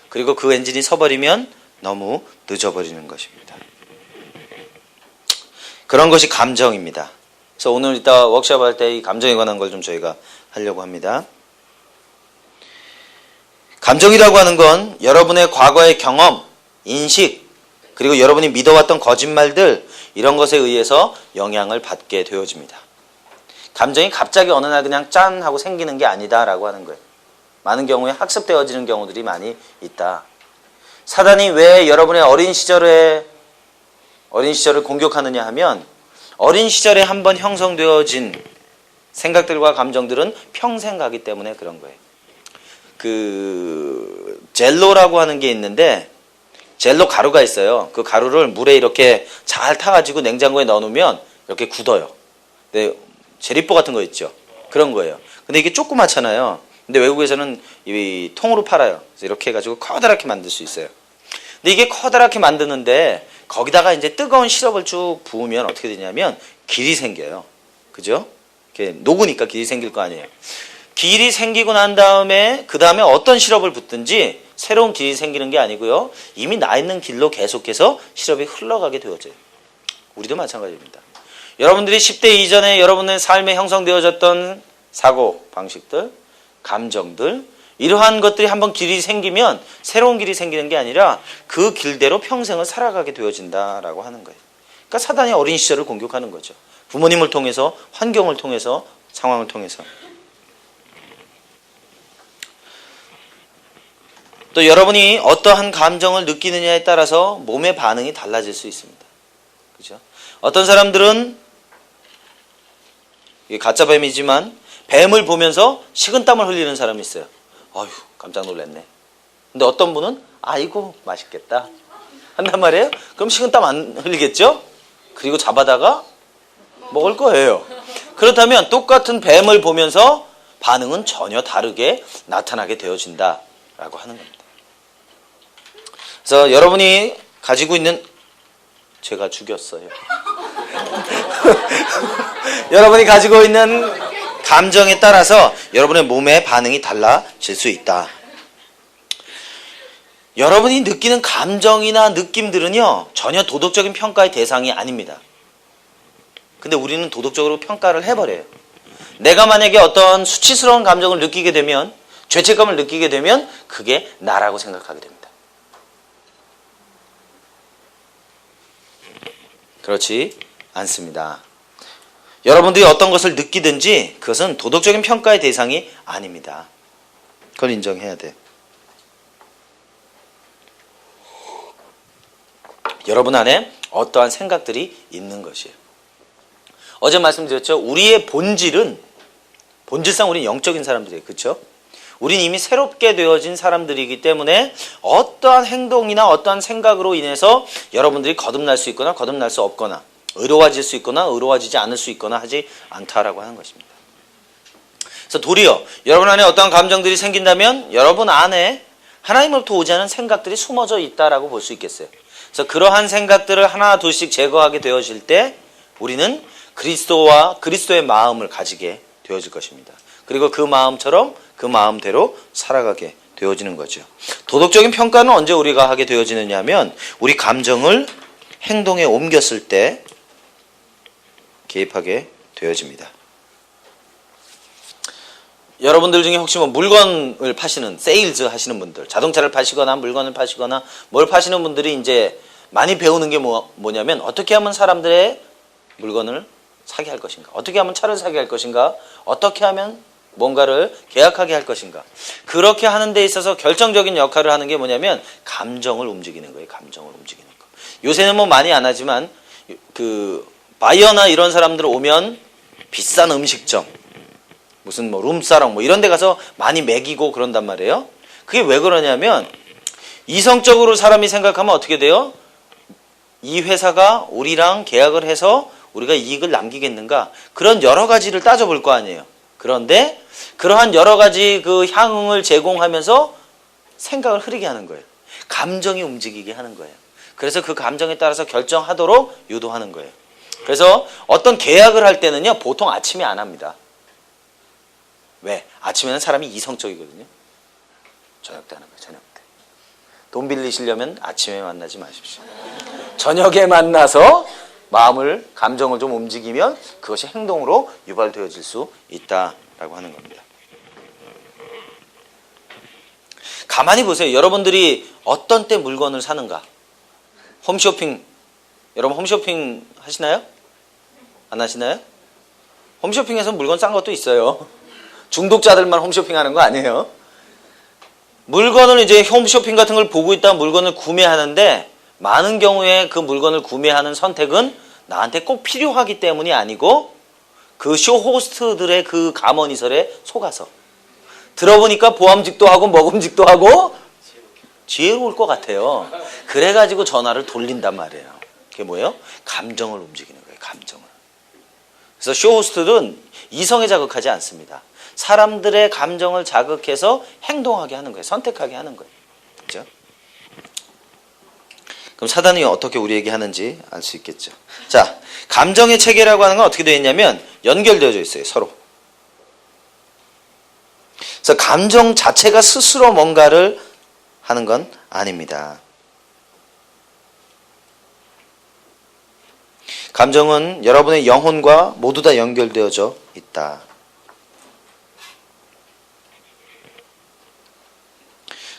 그리고 그 엔진이 서버리면 너무 늦어버리는 것입니다. 그런 것이 감정입니다. 그래서 오늘 이따 워크숍 할 때 이 감정에 관한 걸 좀 저희가 하려고 합니다. 감정이라고 하는 건 여러분의 과거의 경험, 인식, 그리고 여러분이 믿어왔던 거짓말들, 이런 것에 의해서 영향을 받게 되어집니다. 감정이 갑자기 어느 날 그냥 짠 하고 생기는 게 아니다라고 하는 거예요. 많은 경우에 학습되어지는 경우들이 많이 있다. 사단이 왜 여러분의 어린 시절을 공격하느냐 하면 어린 시절에 한번 형성되어진 생각들과 감정들은 평생 가기 때문에 그런 거예요. 젤로라고 하는 게 있는데 젤로 가루가 있어요. 그 가루를 물에 이렇게 잘 타가지고 냉장고에 넣어놓으면 이렇게 굳어요. 근데 제리뽀 같은 거 있죠. 그런 거예요. 근데 이게 조그맣잖아요. 근데 외국에서는 이 통으로 팔아요. 그래서 이렇게 해가지고 커다랗게 만들 수 있어요. 근데 이게 커다랗게 만드는데 거기다가 이제 뜨거운 시럽을 쭉 부으면 어떻게 되냐면 길이 생겨요. 그죠? 이렇게 녹으니까 길이 생길 거 아니에요. 길이 생기고 난 다음에 그 다음에 어떤 시럽을 붓든지 새로운 길이 생기는 게 아니고요. 이미 나 있는 길로 계속해서 시럽이 흘러가게 되어져요. 우리도 마찬가지입니다. 여러분들이 10대 이전에 여러분의 삶에 형성되어졌던 사고 방식들, 감정들, 이러한 것들이 한번 길이 생기면 새로운 길이 생기는 게 아니라 그 길대로 평생을 살아가게 되어진다라고 하는 거예요. 그러니까 사단이 어린 시절을 공격하는 거죠. 부모님을 통해서, 환경을 통해서, 상황을 통해서. 또 여러분이 어떠한 감정을 느끼느냐에 따라서 몸의 반응이 달라질 수 있습니다. 그죠? 어떤 사람들은 이게 가짜 뱀이지만 뱀을 보면서 식은땀을 흘리는 사람이 있어요. 아휴, 깜짝 놀랐네. 근데 어떤 분은 아이고 맛있겠다 한단 말이에요. 그럼 식은땀 안 흘리겠죠? 그리고 잡아다가 먹을 거예요. 그렇다면 똑같은 뱀을 보면서 반응은 전혀 다르게 나타나게 되어진다라고 하는 겁니다. 그래서 여러분이 가지고 있는, 제가 죽였어요. 여러분이 가지고 있는 감정에 따라서 여러분의 몸의 반응이 달라질 수 있다. 여러분이 느끼는 감정이나 느낌들은요, 전혀 도덕적인 평가의 대상이 아닙니다. 근데 우리는 도덕적으로 평가를 해버려요. 내가 만약에 어떤 수치스러운 감정을 느끼게 되면, 죄책감을 느끼게 되면 그게 나라고 생각하게 됩니다. 그렇지 않습니다. 여러분들이 어떤 것을 느끼든지 그것은 도덕적인 평가의 대상이 아닙니다. 그걸 인정해야 돼. 여러분 안에 어떠한 생각들이 있는 것이에요. 어제 말씀드렸죠. 우리의 본질상 우리는 영적인 사람들이에요. 그렇죠? 우리는 이미 새롭게 되어진 사람들이기 때문에 어떠한 행동이나 어떠한 생각으로 인해서 여러분들이 거듭날 수 있거나 거듭날 수 없거나 의로워질 수 있거나 의로워지지 않을 수 있거나 하지 않다라고 하는 것입니다. 그래서 도리어 여러분 안에 어떠한 감정들이 생긴다면 여러분 안에 하나님으로부터 오지 않은 생각들이 숨어져 있다라고 볼 수 있겠어요. 그래서 그러한 생각들을 하나 둘씩 제거하게 되어질 때 우리는 그리스도와 그리스도의 마음을 가지게 되어질 것입니다. 그리고 그 마음처럼 그 마음대로 살아가게 되어지는 거죠. 도덕적인 평가는 언제 우리가 하게 되어지느냐 하면 우리 감정을 행동에 옮겼을 때 개입하게 되어집니다. 여러분들 중에 혹시 뭐 물건을 파시는 세일즈 하시는 분들, 자동차를 파시거나 물건을 파시거나 뭘 파시는 분들이 이제 많이 배우는 게 뭐냐면 어떻게 하면 사람들의 물건을 사게 할 것인가, 어떻게 하면 차를 사게 할 것인가, 어떻게 하면 뭔가를 계약하게 할 것인가. 그렇게 하는 데 있어서 결정적인 역할을 하는 게 뭐냐면 감정을 움직이는 거예요. 감정을 움직이는 거. 요새는 뭐 많이 안 하지만 그 바이어나 이런 사람들 오면 비싼 음식점, 무슨 뭐 룸사롱 뭐 이런 데 가서 많이 먹이고 그런단 말이에요. 그게 왜 그러냐면 이성적으로 사람이 생각하면 어떻게 돼요? 이 회사가 우리랑 계약을 해서 우리가 이익을 남기겠는가? 그런 여러 가지를 따져볼 거 아니에요. 그런데 그러한 여러 가지 그 향응을 제공하면서 생각을 흐리게 하는 거예요. 감정이 움직이게 하는 거예요. 그래서 그 감정에 따라서 결정하도록 유도하는 거예요. 그래서 어떤 계약을 할 때는요, 보통 아침에 안 합니다. 왜? 아침에는 사람이 이성적이거든요. 저녁 때 하는 거예요. 저녁 때. 돈 빌리시려면 아침에 만나지 마십시오. 저녁에 만나서 마음을, 감정을 좀 움직이면 그것이 행동으로 유발되어질 수 있다라고 하는 겁니다. 가만히 보세요. 여러분들이 어떤 때 물건을 사는가? 홈쇼핑, 여러분 홈쇼핑 하시나요? 안 하시나요? 홈쇼핑에서 물건 싼 것도 있어요. 중독자들만 홈쇼핑 하는 거 아니에요. 물건을 이제 홈쇼핑 같은 걸 보고 있다 물건을 구매하는데 많은 경우에 그 물건을 구매하는 선택은 나한테 꼭 필요하기 때문이 아니고 그 쇼호스트들의 그 감언이설에 속아서 들어보니까 보암직도 하고 먹음직도 하고 지혜로울 것 같아요. 그래가지고 전화를 돌린단 말이에요. 그게 뭐예요? 감정을 움직이는 거예요. 감정을. 그래서 쇼호스트는 이성에 자극하지 않습니다. 사람들의 감정을 자극해서 행동하게 하는 거예요. 선택하게 하는 거예요. 그렇죠? 그럼 사단이 어떻게 우리에게 하는지 알 수 있겠죠. 자, 감정의 체계라고 하는 건 어떻게 되어 있냐면 연결되어져 있어요. 서로. 그래서 감정 자체가 스스로 뭔가를 하는 건 아닙니다. 감정은 여러분의 영혼과 모두 다 연결되어져 있다.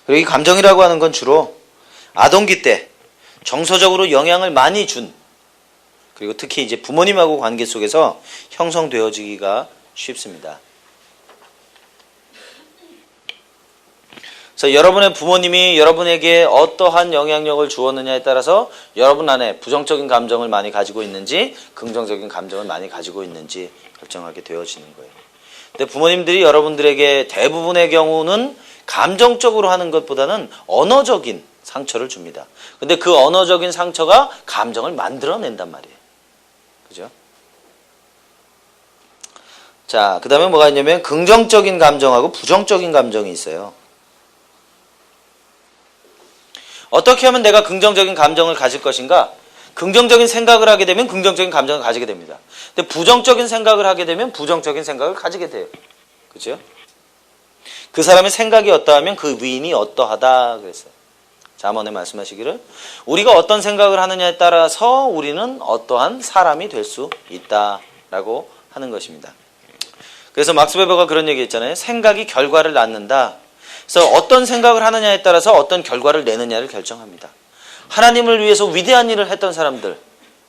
그리고 이 감정이라고 하는 건 주로 아동기 때 정서적으로 영향을 많이 준, 그리고 특히 이제 부모님하고 관계 속에서 형성되어지기가 쉽습니다. 그래서 여러분의 부모님이 여러분에게 어떠한 영향력을 주었느냐에 따라서 여러분 안에 부정적인 감정을 많이 가지고 있는지 긍정적인 감정을 많이 가지고 있는지 결정하게 되어지는 거예요. 근데 부모님들이 여러분들에게 대부분의 경우는 감정적으로 하는 것보다는 언어적인 상처를 줍니다. 근데 그 언어적인 상처가 감정을 만들어낸단 말이에요. 그죠? 자, 그 다음에 뭐가 있냐면 긍정적인 감정하고 부정적인 감정이 있어요. 어떻게 하면 내가 긍정적인 감정을 가질 것인가? 긍정적인 생각을 하게 되면 긍정적인 감정을 가지게 됩니다. 근데 부정적인 생각을 하게 되면 부정적인 생각을 가지게 돼요. 그죠? 그 사람의 생각이 어떠하면 그 위인이 어떠하다 그랬어요. 잠언에 말씀하시기를 우리가 어떤 생각을 하느냐에 따라서 우리는 어떠한 사람이 될 수 있다라고 하는 것입니다. 그래서 막스 베버가 그런 얘기 했잖아요. 생각이 결과를 낳는다. 그래서 어떤 생각을 하느냐에 따라서 어떤 결과를 내느냐를 결정합니다. 하나님을 위해서 위대한 일을 했던 사람들,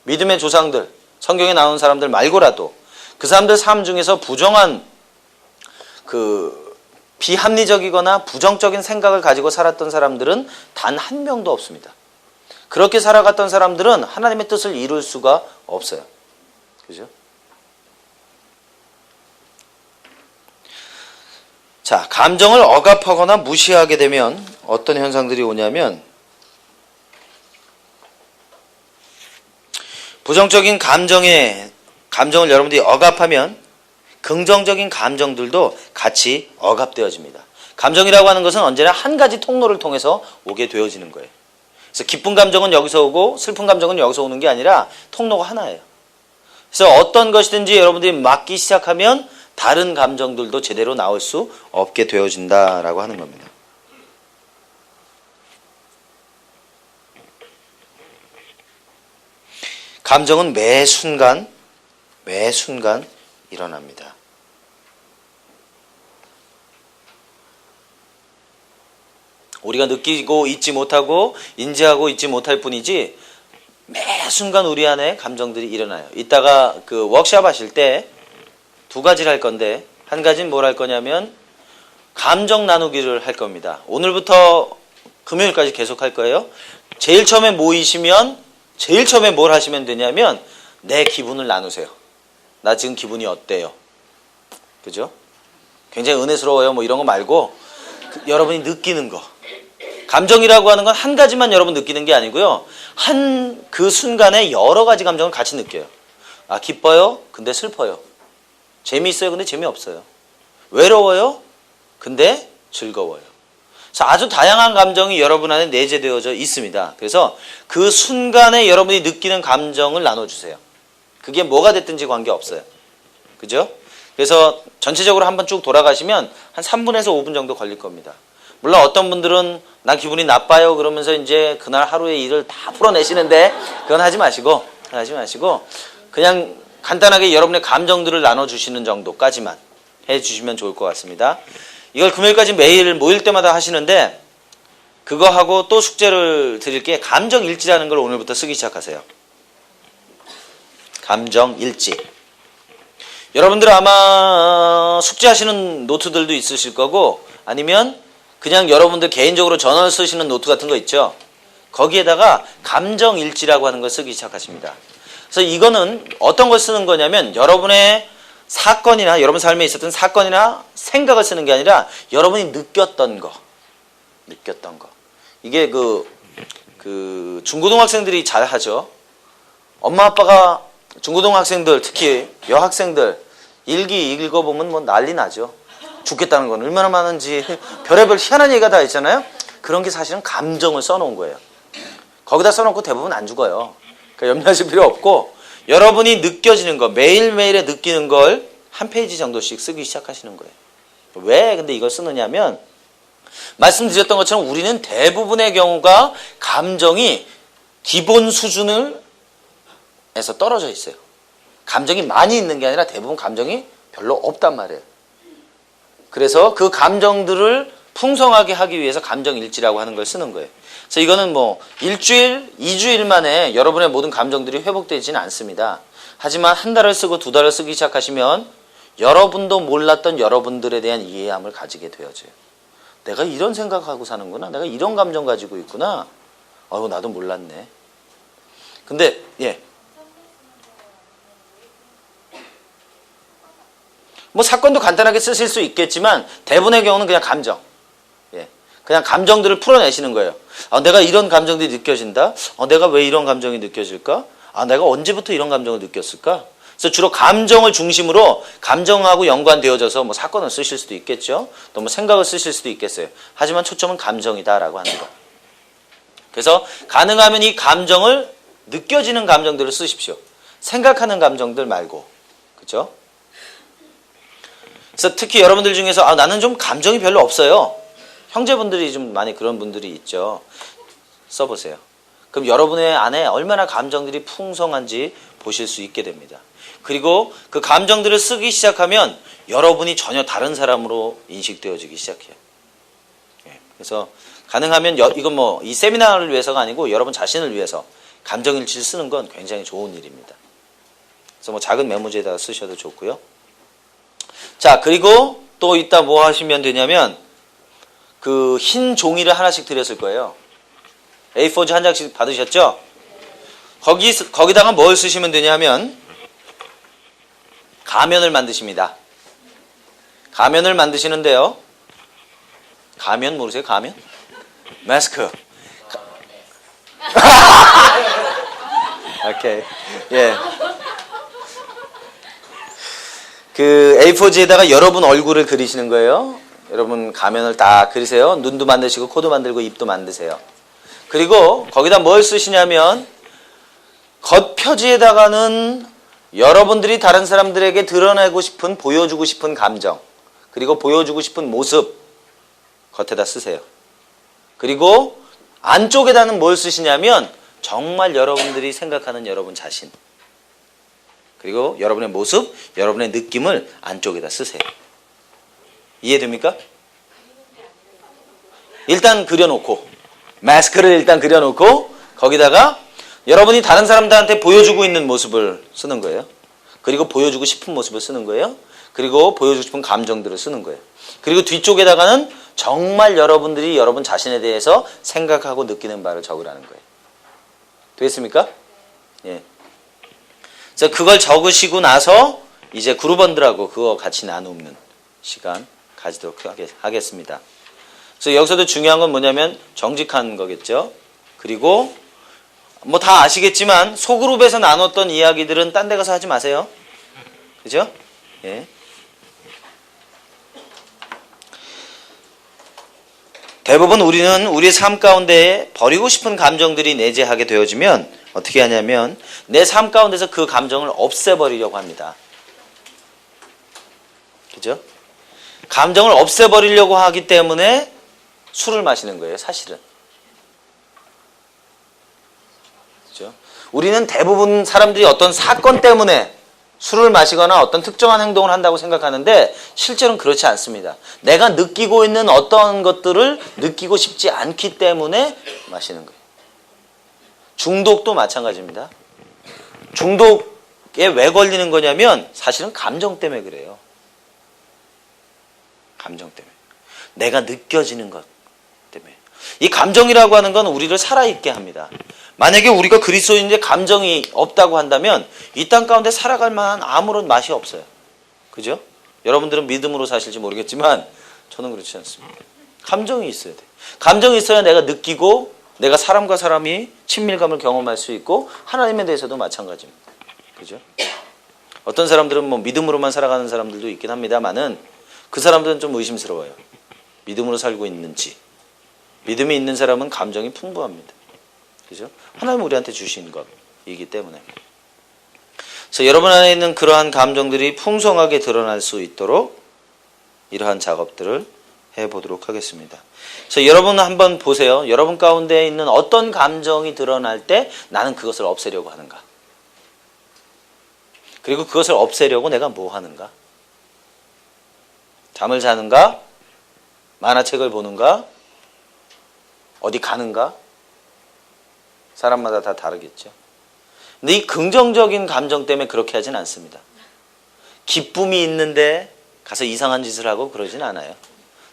믿음의 조상들, 성경에 나오는 사람들 말고라도 그 사람들 삶 중에서 부정한 비합리적이거나 부정적인 생각을 가지고 살았던 사람들은 단 한 명도 없습니다. 그렇게 살아갔던 사람들은 하나님의 뜻을 이룰 수가 없어요. 그죠? 자, 감정을 억압하거나 무시하게 되면 어떤 현상들이 오냐면 부정적인 감정을 여러분들이 억압하면 긍정적인 감정들도 같이 억압되어집니다. 감정이라고 하는 것은 언제나 한 가지 통로를 통해서 오게 되어지는 거예요. 그래서 기쁜 감정은 여기서 오고 슬픈 감정은 여기서 오는 게 아니라 통로가 하나예요. 그래서 어떤 것이든지 여러분들이 맡기 시작하면 다른 감정들도 제대로 나올 수 없게 되어진다라고 하는 겁니다. 감정은 매 순간 일어납니다. 우리가 느끼고 있지 못하고 인지하고 있지 못할 뿐이지 매 순간 우리 안에 감정들이 일어나요. 이따가 그 워크숍 하실 때 두 가지를 할 건데 한 가지는 뭘 할 거냐면 감정 나누기를 할 겁니다. 오늘부터 금요일까지 계속 할 거예요. 제일 처음에 모이시면 제일 처음에 뭘 하시면 되냐면 내 기분을 나누세요. 나 지금 기분이 어때요? 그죠? 굉장히 은혜스러워요. 뭐 이런 거 말고 여러분이 느끼는 거. 감정이라고 하는 건 한 가지만 여러분 느끼는 게 아니고요. 한 그 순간에 여러 가지 감정을 같이 느껴요. 아, 기뻐요? 근데 슬퍼요. 재미있어요? 근데 재미없어요. 외로워요? 근데 즐거워요. 그래서 아주 다양한 감정이 여러분 안에 내재되어져 있습니다. 그래서 그 순간에 여러분이 느끼는 감정을 나눠주세요. 그게 뭐가 됐든지 관계없어요. 그죠? 그래서 전체적으로 한번 쭉 돌아가시면 한 3분에서 5분 정도 걸릴 겁니다. 물론 어떤 분들은 나 기분이 나빠요 그러면서 이제 그날 하루의 일을 다 풀어내시는데 그건 하지 마시고 그냥 간단하게 여러분의 감정들을 나눠주시는 정도까지만 해주시면 좋을 것 같습니다. 이걸 금요일까지 매일 모일 때마다 하시는데 그거 하고 또 숙제를 드릴게. 감정일지라는 걸 오늘부터 쓰기 시작하세요. 감정일지. 여러분들 아마 숙제하시는 노트들도 있으실 거고 아니면 그냥 여러분들 개인적으로 전화를 쓰시는 노트 같은 거 있죠. 거기에다가 감정일지라고 하는 걸 쓰기 시작하십니다. 그래서 이거는 어떤 걸 쓰는 거냐면 여러분의 사건이나 여러분 삶에 있었던 사건이나 생각을 쓰는 게 아니라 여러분이 느꼈던 거. 이게 그 중고등학생들이 잘 하죠. 엄마 아빠가 중고등학생들 특히 여학생들 일기 읽어보면 뭐 난리 나죠. 죽겠다는 건 얼마나 많은지 별의별 희한한 얘기가 다 있잖아요. 그런 게 사실은 감정을 써놓은 거예요. 거기다 써놓고 대부분 안 죽어요. 그러니까 염려하실 필요 없고 여러분이 느껴지는 거 매일매일에 느끼는 걸 한 페이지 정도씩 쓰기 시작하시는 거예요. 왜 근데 이걸 쓰느냐면 말씀드렸던 것처럼 우리는 대부분의 경우가 감정이 기본 수준에서 떨어져 있어요. 감정이 많이 있는 게 아니라 대부분 감정이 별로 없단 말이에요. 그래서 그 감정들을 풍성하게 하기 위해서 감정일지라고 하는 걸 쓰는 거예요. 그래서 이거는 뭐 일주일, 2주일 만에 여러분의 모든 감정들이 회복되지는 않습니다. 하지만 한 달을 쓰고 두 달을 쓰기 시작하시면 여러분도 몰랐던 여러분들에 대한 이해함을 가지게 되어져요. 내가 이런 생각하고 사는구나. 내가 이런 감정 가지고 있구나. 아유, 나도 몰랐네. 근데 뭐 사건도 간단하게 쓰실 수 있겠지만 대부분의 경우는 그냥 감정. 그냥 감정들을 풀어내시는 거예요. 아, 내가 이런 감정들이 느껴진다. 내가 왜 이런 감정이 느껴질까? 아, 내가 언제부터 이런 감정을 느꼈을까? 그래서 주로 감정을 중심으로 감정하고 연관되어져서 뭐 사건을 쓰실 수도 있겠죠. 또 뭐 생각을 쓰실 수도 있겠어요. 하지만 초점은 감정이다라고 하는 거. 그래서 가능하면 이 감정을 느껴지는 감정들을 쓰십시오. 생각하는 감정들 말고. 그렇죠? 그래서 특히 여러분들 중에서 나는 좀 감정이 별로 없어요. 형제분들이 좀 많이 그런 분들이 있죠. 써보세요. 그럼 여러분의 안에 얼마나 감정들이 풍성한지 보실 수 있게 됩니다. 그리고 그 감정들을 쓰기 시작하면 여러분이 전혀 다른 사람으로 인식되어지기 시작해요. 그래서 가능하면 이건 뭐 이 세미나를 위해서가 아니고 여러분 자신을 위해서 감정일지를 쓰는 건 굉장히 좋은 일입니다. 그래서 뭐 작은 메모지에다가 쓰셔도 좋고요. 자, 그리고 또 이따 뭐 하시면 되냐면 그 흰 종이를 하나씩 드렸을 거예요. A4지 한 장씩 받으셨죠? 거기다가 뭘 쓰시면 되냐면 가면을 만드십니다. 가면을 만드시는데요. 가면 모르세요? 가면? 마스크. 오케이. 예. 그 A4지에다가 여러분 얼굴을 그리시는 거예요. 여러분 가면을 다 그리세요. 눈도 만드시고 코도 만들고 입도 만드세요. 그리고 거기다 뭘 쓰시냐면 겉표지에다가는 여러분들이 다른 사람들에게 드러내고 싶은, 보여주고 싶은 감정, 그리고 보여주고 싶은 모습 겉에다 쓰세요. 그리고 안쪽에다는 뭘 쓰시냐면 정말 여러분들이 생각하는 여러분 자신, 그리고 여러분의 모습, 여러분의 느낌을 안쪽에다 쓰세요. 이해됩니까? 일단 그려놓고, 마스크를 일단 그려놓고 거기다가 여러분이 다른 사람들한테 보여주고 있는 모습을 쓰는 거예요. 그리고 보여주고 싶은 모습을 쓰는 거예요. 그리고 보여주고 싶은 감정들을 쓰는 거예요. 그리고 뒤쪽에다가는 정말 여러분들이 여러분 자신에 대해서 생각하고 느끼는 바를 적으라는 거예요. 되겠습니까? 예. 그래서 그걸 적으시고 나서 이제 그룹원들하고 그거 같이 나누는 시간 가지도록 하겠습니다. 그래서 여기서도 중요한 건 뭐냐면 정직한 거겠죠. 그리고 뭐 다 아시겠지만 소그룹에서 나눴던 이야기들은 딴 데 가서 하지 마세요. 그죠? 예. 대부분 우리는 우리의 삶 가운데 버리고 싶은 감정들이 내재하게 되어지면 어떻게 하냐면 내 삶 가운데서 그 감정을 없애버리려고 합니다. 그죠? 감정을 없애버리려고 하기 때문에 술을 마시는 거예요, 사실은. 그죠? 우리는 대부분 사람들이 어떤 사건 때문에 술을 마시거나 어떤 특정한 행동을 한다고 생각하는데 실제로는 그렇지 않습니다. 내가 느끼고 있는 어떤 것들을 느끼고 싶지 않기 때문에 마시는 거예요. 중독도 마찬가지입니다. 중독에 왜 걸리는 거냐면 사실은 감정 때문에 그래요. 감정 때문에. 내가 느껴지는 것 때문에. 이 감정이라고 하는 건 우리를 살아있게 합니다. 만약에 우리가 그리스도인인데 감정이 없다고 한다면 이 땅 가운데 살아갈 만한 아무런 맛이 없어요. 그죠? 여러분들은 믿음으로 사실지 모르겠지만 저는 그렇지 않습니다. 감정이 있어야 돼. 감정이 있어야 내가 느끼고 내가 사람과 사람이 친밀감을 경험할 수 있고 하나님에 대해서도 마찬가지입니다. 그죠? 어떤 사람들은 뭐 믿음으로만 살아가는 사람들도 있긴 합니다만은 그 사람들은 좀 의심스러워요. 믿음으로 살고 있는지. 믿음이 있는 사람은 감정이 풍부합니다. 그죠? 하나님 우리한테 주신 것이기 때문에. 그래서 여러분 안에 있는 그러한 감정들이 풍성하게 드러날 수 있도록 이러한 작업들을 해보도록 하겠습니다. 그래서 여러분 한번 보세요. 여러분 가운데 있는 어떤 감정이 드러날 때 나는 그것을 없애려고 하는가? 그리고 그것을 없애려고 내가 뭐 하는가? 잠을 자는가? 만화책을 보는가? 어디 가는가? 사람마다 다 다르겠죠. 근데 이 긍정적인 감정 때문에 그렇게 하진 않습니다. 기쁨이 있는데 가서 이상한 짓을 하고 그러진 않아요.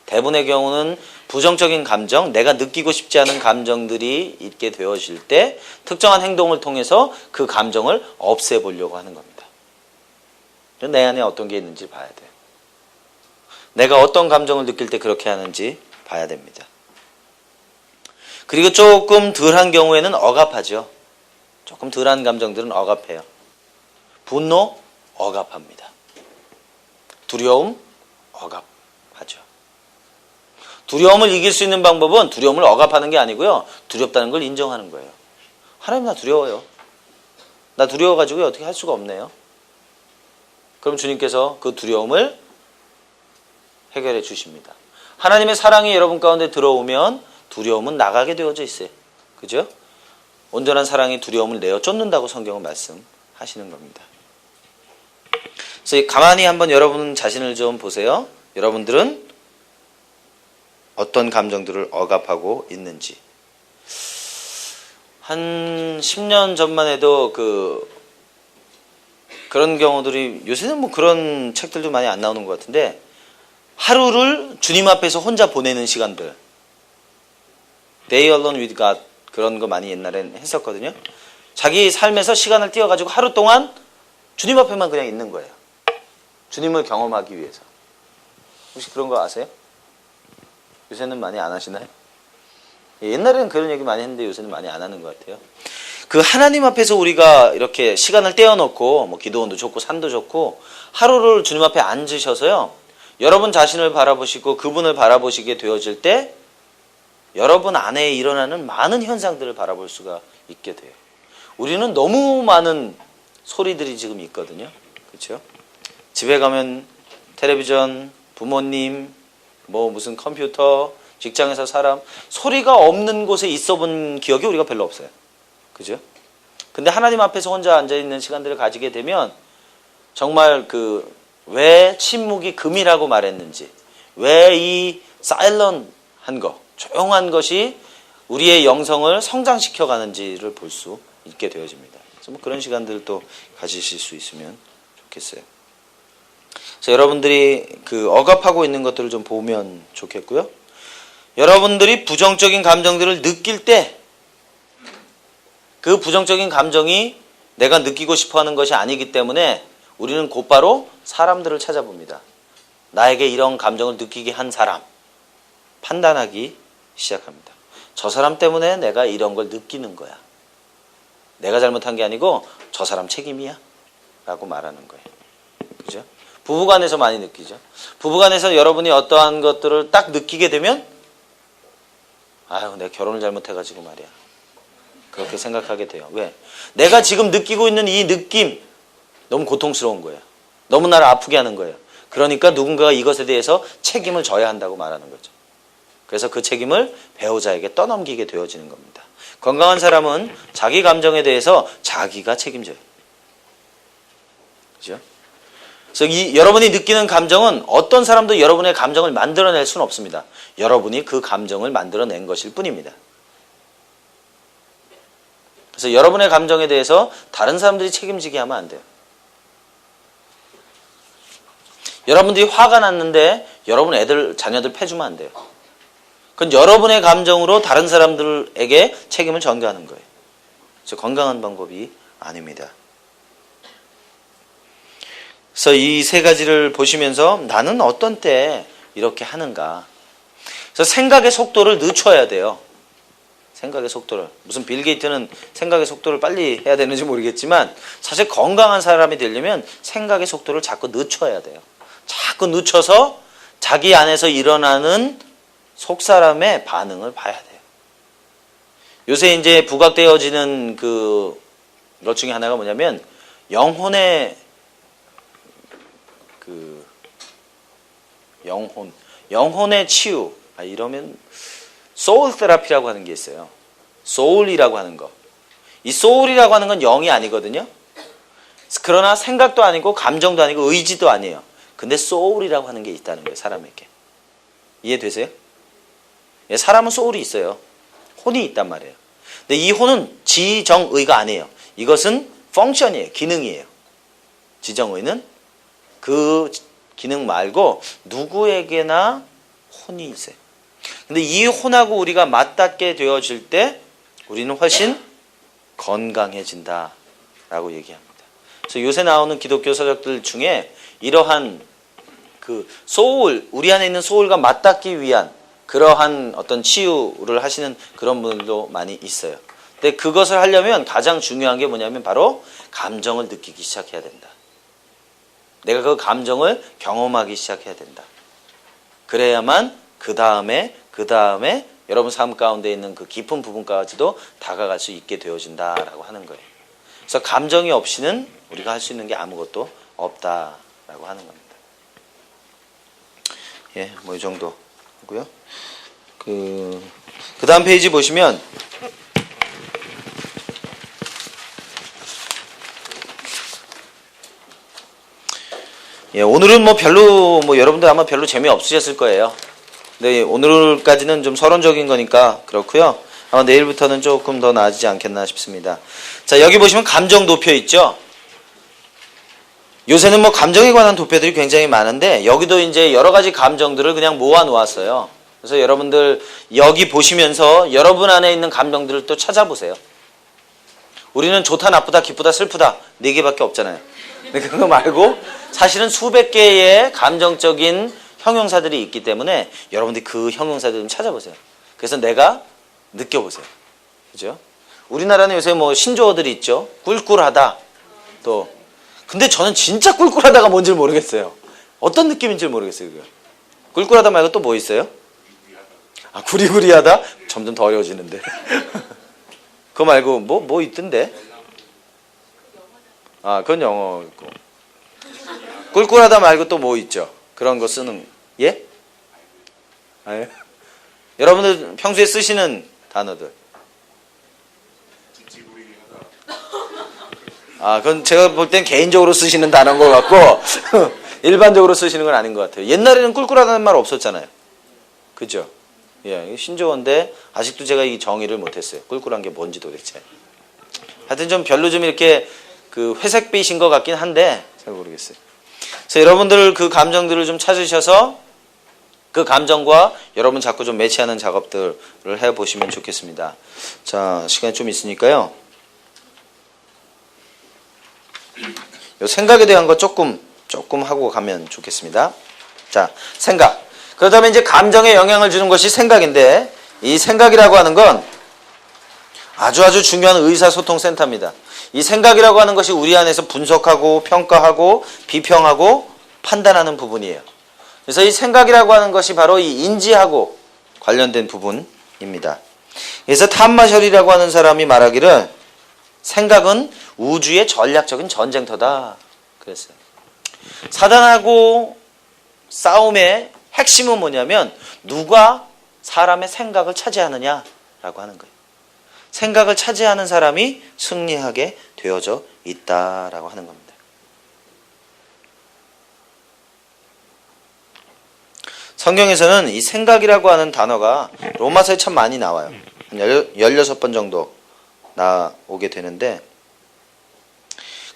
대부분의 경우는 부정적인 감정, 내가 느끼고 싶지 않은 감정들이 있게 되어질 때 특정한 행동을 통해서 그 감정을 없애보려고 하는 겁니다. 내 안에 어떤 게 있는지 봐야 돼요. 내가 어떤 감정을 느낄 때 그렇게 하는지 봐야 됩니다. 그리고 조금 덜한 경우에는 억압하죠. 조금 덜한 감정들은 억압해요. 분노, 억압합니다. 두려움, 억압하죠. 두려움을 이길 수 있는 방법은 두려움을 억압하는 게 아니고요. 두렵다는 걸 인정하는 거예요. 하나님 나 두려워요. 나 두려워가지고 어떻게 할 수가 없네요. 그럼 주님께서 그 두려움을 해결해 주십니다. 하나님의 사랑이 여러분 가운데 들어오면 두려움은 나가게 되어져 있어요. 그죠? 온전한 사랑이 두려움을 내어 쫓는다고 성경은 말씀하시는 겁니다. 그래서 가만히 한번 여러분 자신을 좀 보세요. 여러분들은 어떤 감정들을 억압하고 있는지. 한 10년 전만 해도 그런 경우들이 요새는 뭐 그런 책들도 많이 안 나오는 것 같은데 하루를 주님 앞에서 혼자 보내는 시간들. Day alone with God 그런 거 많이 옛날엔 했었거든요. 자기 삶에서 시간을 띄워가지고 하루 동안 주님 앞에만 그냥 있는 거예요. 주님을 경험하기 위해서. 혹시 그런 거 아세요? 요새는 많이 안 하시나요? 옛날에는 그런 얘기 많이 했는데 요새는 많이 안 하는 것 같아요. 그 하나님 앞에서 우리가 이렇게 시간을 떼어놓고 뭐 기도원도 좋고 산도 좋고 하루를 주님 앞에 앉으셔서요. 여러분 자신을 바라보시고 그분을 바라보시게 되어질 때 여러분 안에 일어나는 많은 현상들을 바라볼 수가 있게 돼요. 우리는 너무 많은 소리들이 지금 있거든요. 그렇죠? 집에 가면 텔레비전, 부모님, 뭐 무슨 컴퓨터, 직장에서 사람, 소리가 없는 곳에 있어 본 기억이 우리가 별로 없어요. 그죠? 근데 하나님 앞에서 혼자 앉아있는 시간들을 가지게 되면 정말 왜 침묵이 금이라고 말했는지, 왜 이 사일런한 거, 조용한 것이 우리의 영성을 성장시켜 가는지를 볼 수 있게 되어집니다. 그래서 뭐 그런 시간들도 가지실 수 있으면 좋겠어요. 그래서 여러분들이 억압하고 있는 것들을 좀 보면 좋겠고요. 여러분들이 부정적인 감정들을 느낄 때 그 부정적인 감정이 내가 느끼고 싶어하는 것이 아니기 때문에 우리는 곧바로 사람들을 찾아봅니다. 나에게 이런 감정을 느끼게 한 사람 판단하기 시작합니다. 저 사람 때문에 내가 이런 걸 느끼는 거야. 내가 잘못한 게 아니고 저 사람 책임이야 라고 말하는 거예요. 그죠? 부부간에서 많이 느끼죠. 부부간에서 여러분이 어떠한 것들을 딱 느끼게 되면 아유 내가 결혼을 잘못해가지고 말이야. 그렇게 생각하게 돼요. 왜? 내가 지금 느끼고 있는 이 느낌 너무 고통스러운 거예요. 너무 나를 아프게 하는 거예요. 그러니까 누군가가 이것에 대해서 책임을 져야 한다고 말하는 거죠. 그래서 그 책임을 배우자에게 떠넘기게 되어지는 겁니다. 건강한 사람은 자기 감정에 대해서 자기가 책임져요. 그죠? 그래서 여러분이 느끼는 감정은 어떤 사람도 여러분의 감정을 만들어낼 수는 없습니다. 여러분이 그 감정을 만들어낸 것일 뿐입니다. 그래서 여러분의 감정에 대해서 다른 사람들이 책임지게 하면 안 돼요. 여러분들이 화가 났는데 여러분 자녀들 패주면 안 돼요. 그건 여러분의 감정으로 다른 사람들에게 책임을 전가하는 거예요. 그래서 건강한 방법이 아닙니다. 그래서 이 세 가지를 보시면서 나는 어떤 때 이렇게 하는가. 그래서 생각의 속도를 늦춰야 돼요. 생각의 속도를. 무슨 빌 게이트는 생각의 속도를 빨리 해야 되는지 모르겠지만 사실 건강한 사람이 되려면 생각의 속도를 자꾸 늦춰야 돼요. 자꾸 늦춰서 자기 안에서 일어나는 속사람의 반응을 봐야 돼요. 요새 이제 부각되어지는 것 중에 하나가 뭐냐면 영혼의 영혼의 치유. 이러면 소울 테라피라고 하는 게 있어요. 소울이라고 하는 거. 이 소울이라고 하는 건 영이 아니거든요. 그러나 생각도 아니고 감정도 아니고 의지도 아니에요. 근데 소울이라고 하는 게 있다는 거예요. 사람에게. 이해되세요? 사람은 소울이 있어요. 혼이 있단 말이에요. 근데 이 혼은 지정의가 아니에요. 이것은 펑션이에요. 기능이에요. 지정의는 그 기능 말고 누구에게나 혼이 있어요. 근데 이 혼하고 우리가 맞닿게 되어질 때 우리는 훨씬 건강해진다라고 얘기합니다. 그래서 요새 나오는 기독교 서적들 중에 이러한 소울, 우리 안에 있는 소울과 맞닿기 위한 그러한 어떤 치유를 하시는 그런 분들도 많이 있어요. 근데 그것을 하려면 가장 중요한 게 뭐냐면 바로 감정을 느끼기 시작해야 된다. 내가 그 감정을 경험하기 시작해야 된다. 그래야만 그 다음에 여러분 삶 가운데 있는 그 깊은 부분까지도 다가갈 수 있게 되어진다라고 하는 거예요. 그래서 감정이 없이는 우리가 할 수 있는 게 아무것도 없다라고 하는 겁니다. 예, 뭐 이 정도 하고요. 그 다음 페이지 보시면 예, 오늘은 별로 여러분들 아마 별로 재미 없으셨을 거예요. 근데 오늘까지는 좀 서론적인 거니까 그렇고요. 아마 내일부터는 조금 더 나아지지 않겠나 싶습니다. 자, 여기 보시면 감정 도표 있죠? 요새는 감정에 관한 도표들이 굉장히 많은데 여기도 이제 여러 가지 감정들을 그냥 모아 놓았어요. 그래서 여러분들 여기 보시면서 여러분 안에 있는 감정들을 또 찾아보세요. 우리는 좋다, 나쁘다, 기쁘다, 슬프다 4개밖에 없잖아요. 근데 그거 말고 사실은 수백 개의 감정적인 형용사들이 있기 때문에 여러분들이 그 형용사들 좀 찾아보세요. 그래서 내가 느껴보세요. 그죠? 우리나라는 요새 신조어들이 있죠. 꿀꿀하다. 또 근데 저는 진짜 꿀꿀하다가 뭔지 모르겠어요. 어떤 느낌인지 모르겠어요. 그거. 꿀꿀하다 말고 또 뭐 있어요? 구리구리하다? 점점 더 어려워지는데. 그거 말고 뭐 있던데? 아, 그건 영어 있고. 꿀꿀하다 말고 또 뭐 있죠? 그런 거 쓰는, 예? 아유. 여러분들 평소에 쓰시는 단어들. 아, 그건 제가 볼 땐 개인적으로 쓰시는 단어인 것 같고, 일반적으로 쓰시는 건 아닌 것 같아요. 옛날에는 꿀꿀하다는 말 없었잖아요. 그죠? 예, 신조어인데, 아직도 제가 이 정의를 못했어요. 꿀꿀한 게 뭔지 도대체. 하여튼 좀 별로 좀 이렇게 그 회색빛인 것 같긴 한데, 잘 모르겠어요. 그래서 여러분들 그 감정들을 좀 찾으셔서 그 감정과 여러분 자꾸 좀 매치하는 작업들을 해보시면 좋겠습니다. 자, 시간이 좀 있으니까요. 요 생각에 대한 거 조금 하고 가면 좋겠습니다. 자, 생각. 그렇다면 이제 감정에 영향을 주는 것이 생각인데, 이 생각이라고 하는 건 아주 중요한 의사소통센터입니다. 이 생각이라고 하는 것이 우리 안에서 분석하고 평가하고 비평하고 판단하는 부분이에요. 그래서 이 생각이라고 하는 것이 바로 이 인지하고 관련된 부분입니다. 그래서 탐마셜이라고 하는 사람이 말하기를 생각은 우주의 전략적인 전쟁터다 그랬어요. 사단하고 싸움의 핵심은 뭐냐면 누가 사람의 생각을 차지하느냐라고 하는 거예요. 생각을 차지하는 사람이 승리하게 되어져 있다라고 하는 겁니다. 성경에서는 이 생각이라고 하는 단어가 로마서에 참 많이 나와요. 한 16번 정도 나오게 되는데,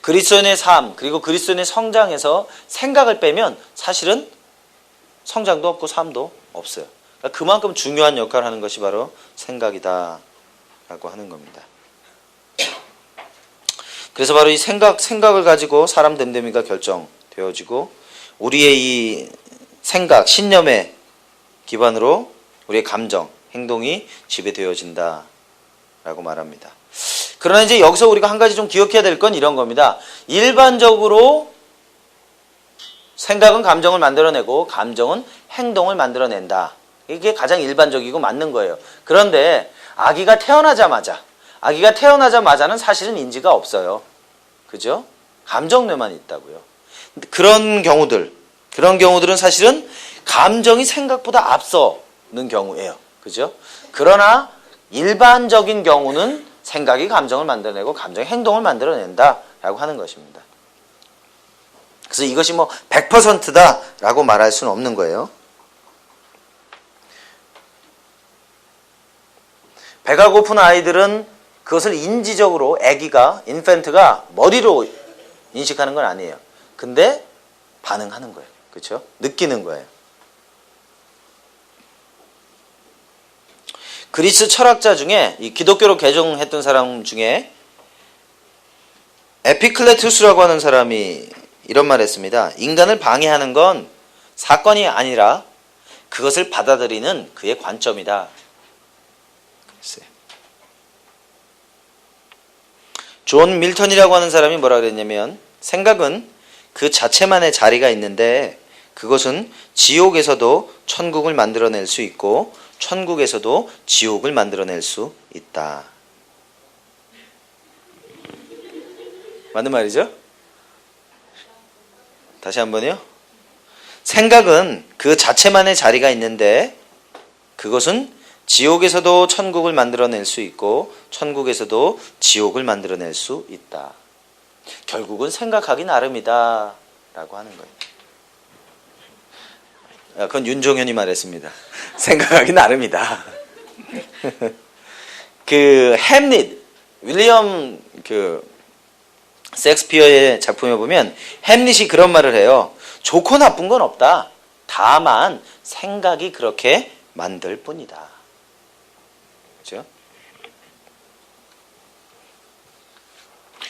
그리스도인의 삶 그리고 그리스도인의 성장에서 생각을 빼면 사실은 성장도 없고 삶도 없어요. 그러니까 그만큼 중요한 역할을 하는 것이 바로 생각이다 라고 하는 겁니다. 그래서 바로 이 생각을 가지고 사람 됨됨이가 결정되어지고, 우리의 이 생각, 신념의 기반으로 우리의 감정, 행동이 지배되어진다 라고 말합니다. 그러나 이제 여기서 우리가 한 가지 좀 기억해야 될 건 이런 겁니다. 일반적으로 생각은 감정을 만들어내고 감정은 행동을 만들어낸다. 이게 가장 일반적이고 맞는 거예요. 그런데 아기가 태어나자마자는 사실은 인지가 없어요. 그죠? 감정뇌만 있다고요. 그런 경우들은 사실은 감정이 생각보다 앞서는 경우예요. 그죠? 그러나 일반적인 경우는 생각이 감정을 만들어내고 감정이 행동을 만들어낸다라고 하는 것입니다. 그래서 이것이 뭐 100%다라고 말할 수는 없는 거예요. 배가 고픈 아이들은 그것을 인지적으로 인펜트가 머리로 인식하는 건 아니에요. 근데 반응하는 거예요. 그렇죠? 느끼는 거예요. 그리스 철학자 중에 이 기독교로 개종했던 사람 중에 에피클레투스라고 하는 사람이 이런 말을 했습니다. 인간을 방해하는 건 사건이 아니라 그것을 받아들이는 그의 관점이다. 글쎄요. 존 밀턴이라고 하는 사람이 뭐라 그랬냐면, 생각은 그 자체만의 자리가 있는데 그것은 지옥에서도 천국을 만들어낼 수 있고 천국에서도 지옥을 만들어낼 수 있다. 맞는 말이죠? 다시 한번요. 생각은 그 자체만의 자리가 있는데 그것은 지옥에서도 천국을 만들어낼 수 있고 천국에서도 지옥을 만들어낼 수 있다. 결국은 생각하기 나름이다 라고 하는 거예요. 그건 윤종현이 말했습니다. 생각하기 나름이다. 그 햄릿, 윌리엄 셰익스피어의 작품에 보면 햄릿이 그런 말을 해요. 좋고 나쁜 건 없다. 다만 생각이 그렇게 만들 뿐이다. 그렇죠?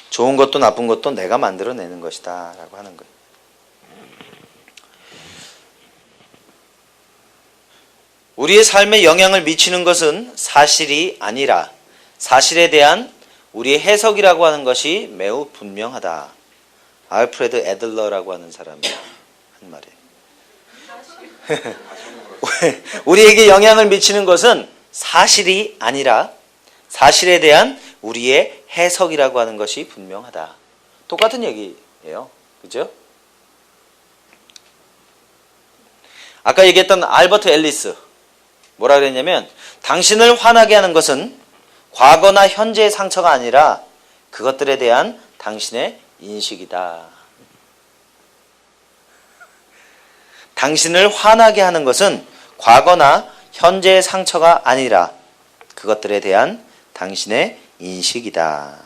좋은 것도 나쁜 것도 내가 만들어내는 것이다 라고 하는 거예요. 우리의 삶에 영향을 미치는 것은 사실이 아니라 사실에 대한 우리의 해석이라고 하는 것이 매우 분명하다. 알프레드 애들러라고 하는 사람이 한 말이에요. 우리에게 영향을 미치는 것은 사실이 아니라 사실에 대한 우리의 해석이라고 하는 것이 분명하다. 똑같은 얘기예요. 그죠? 아까 얘기했던 알버트 앨리스 뭐라 그랬냐면 당신을 화나게 하는 것은 과거나 현재의 상처가 아니라 그것들에 대한 당신의 인식이다. 당신을 화나게 하는 것은 과거나 현재의 상처가 아니라 그것들에 대한 당신의 인식이다.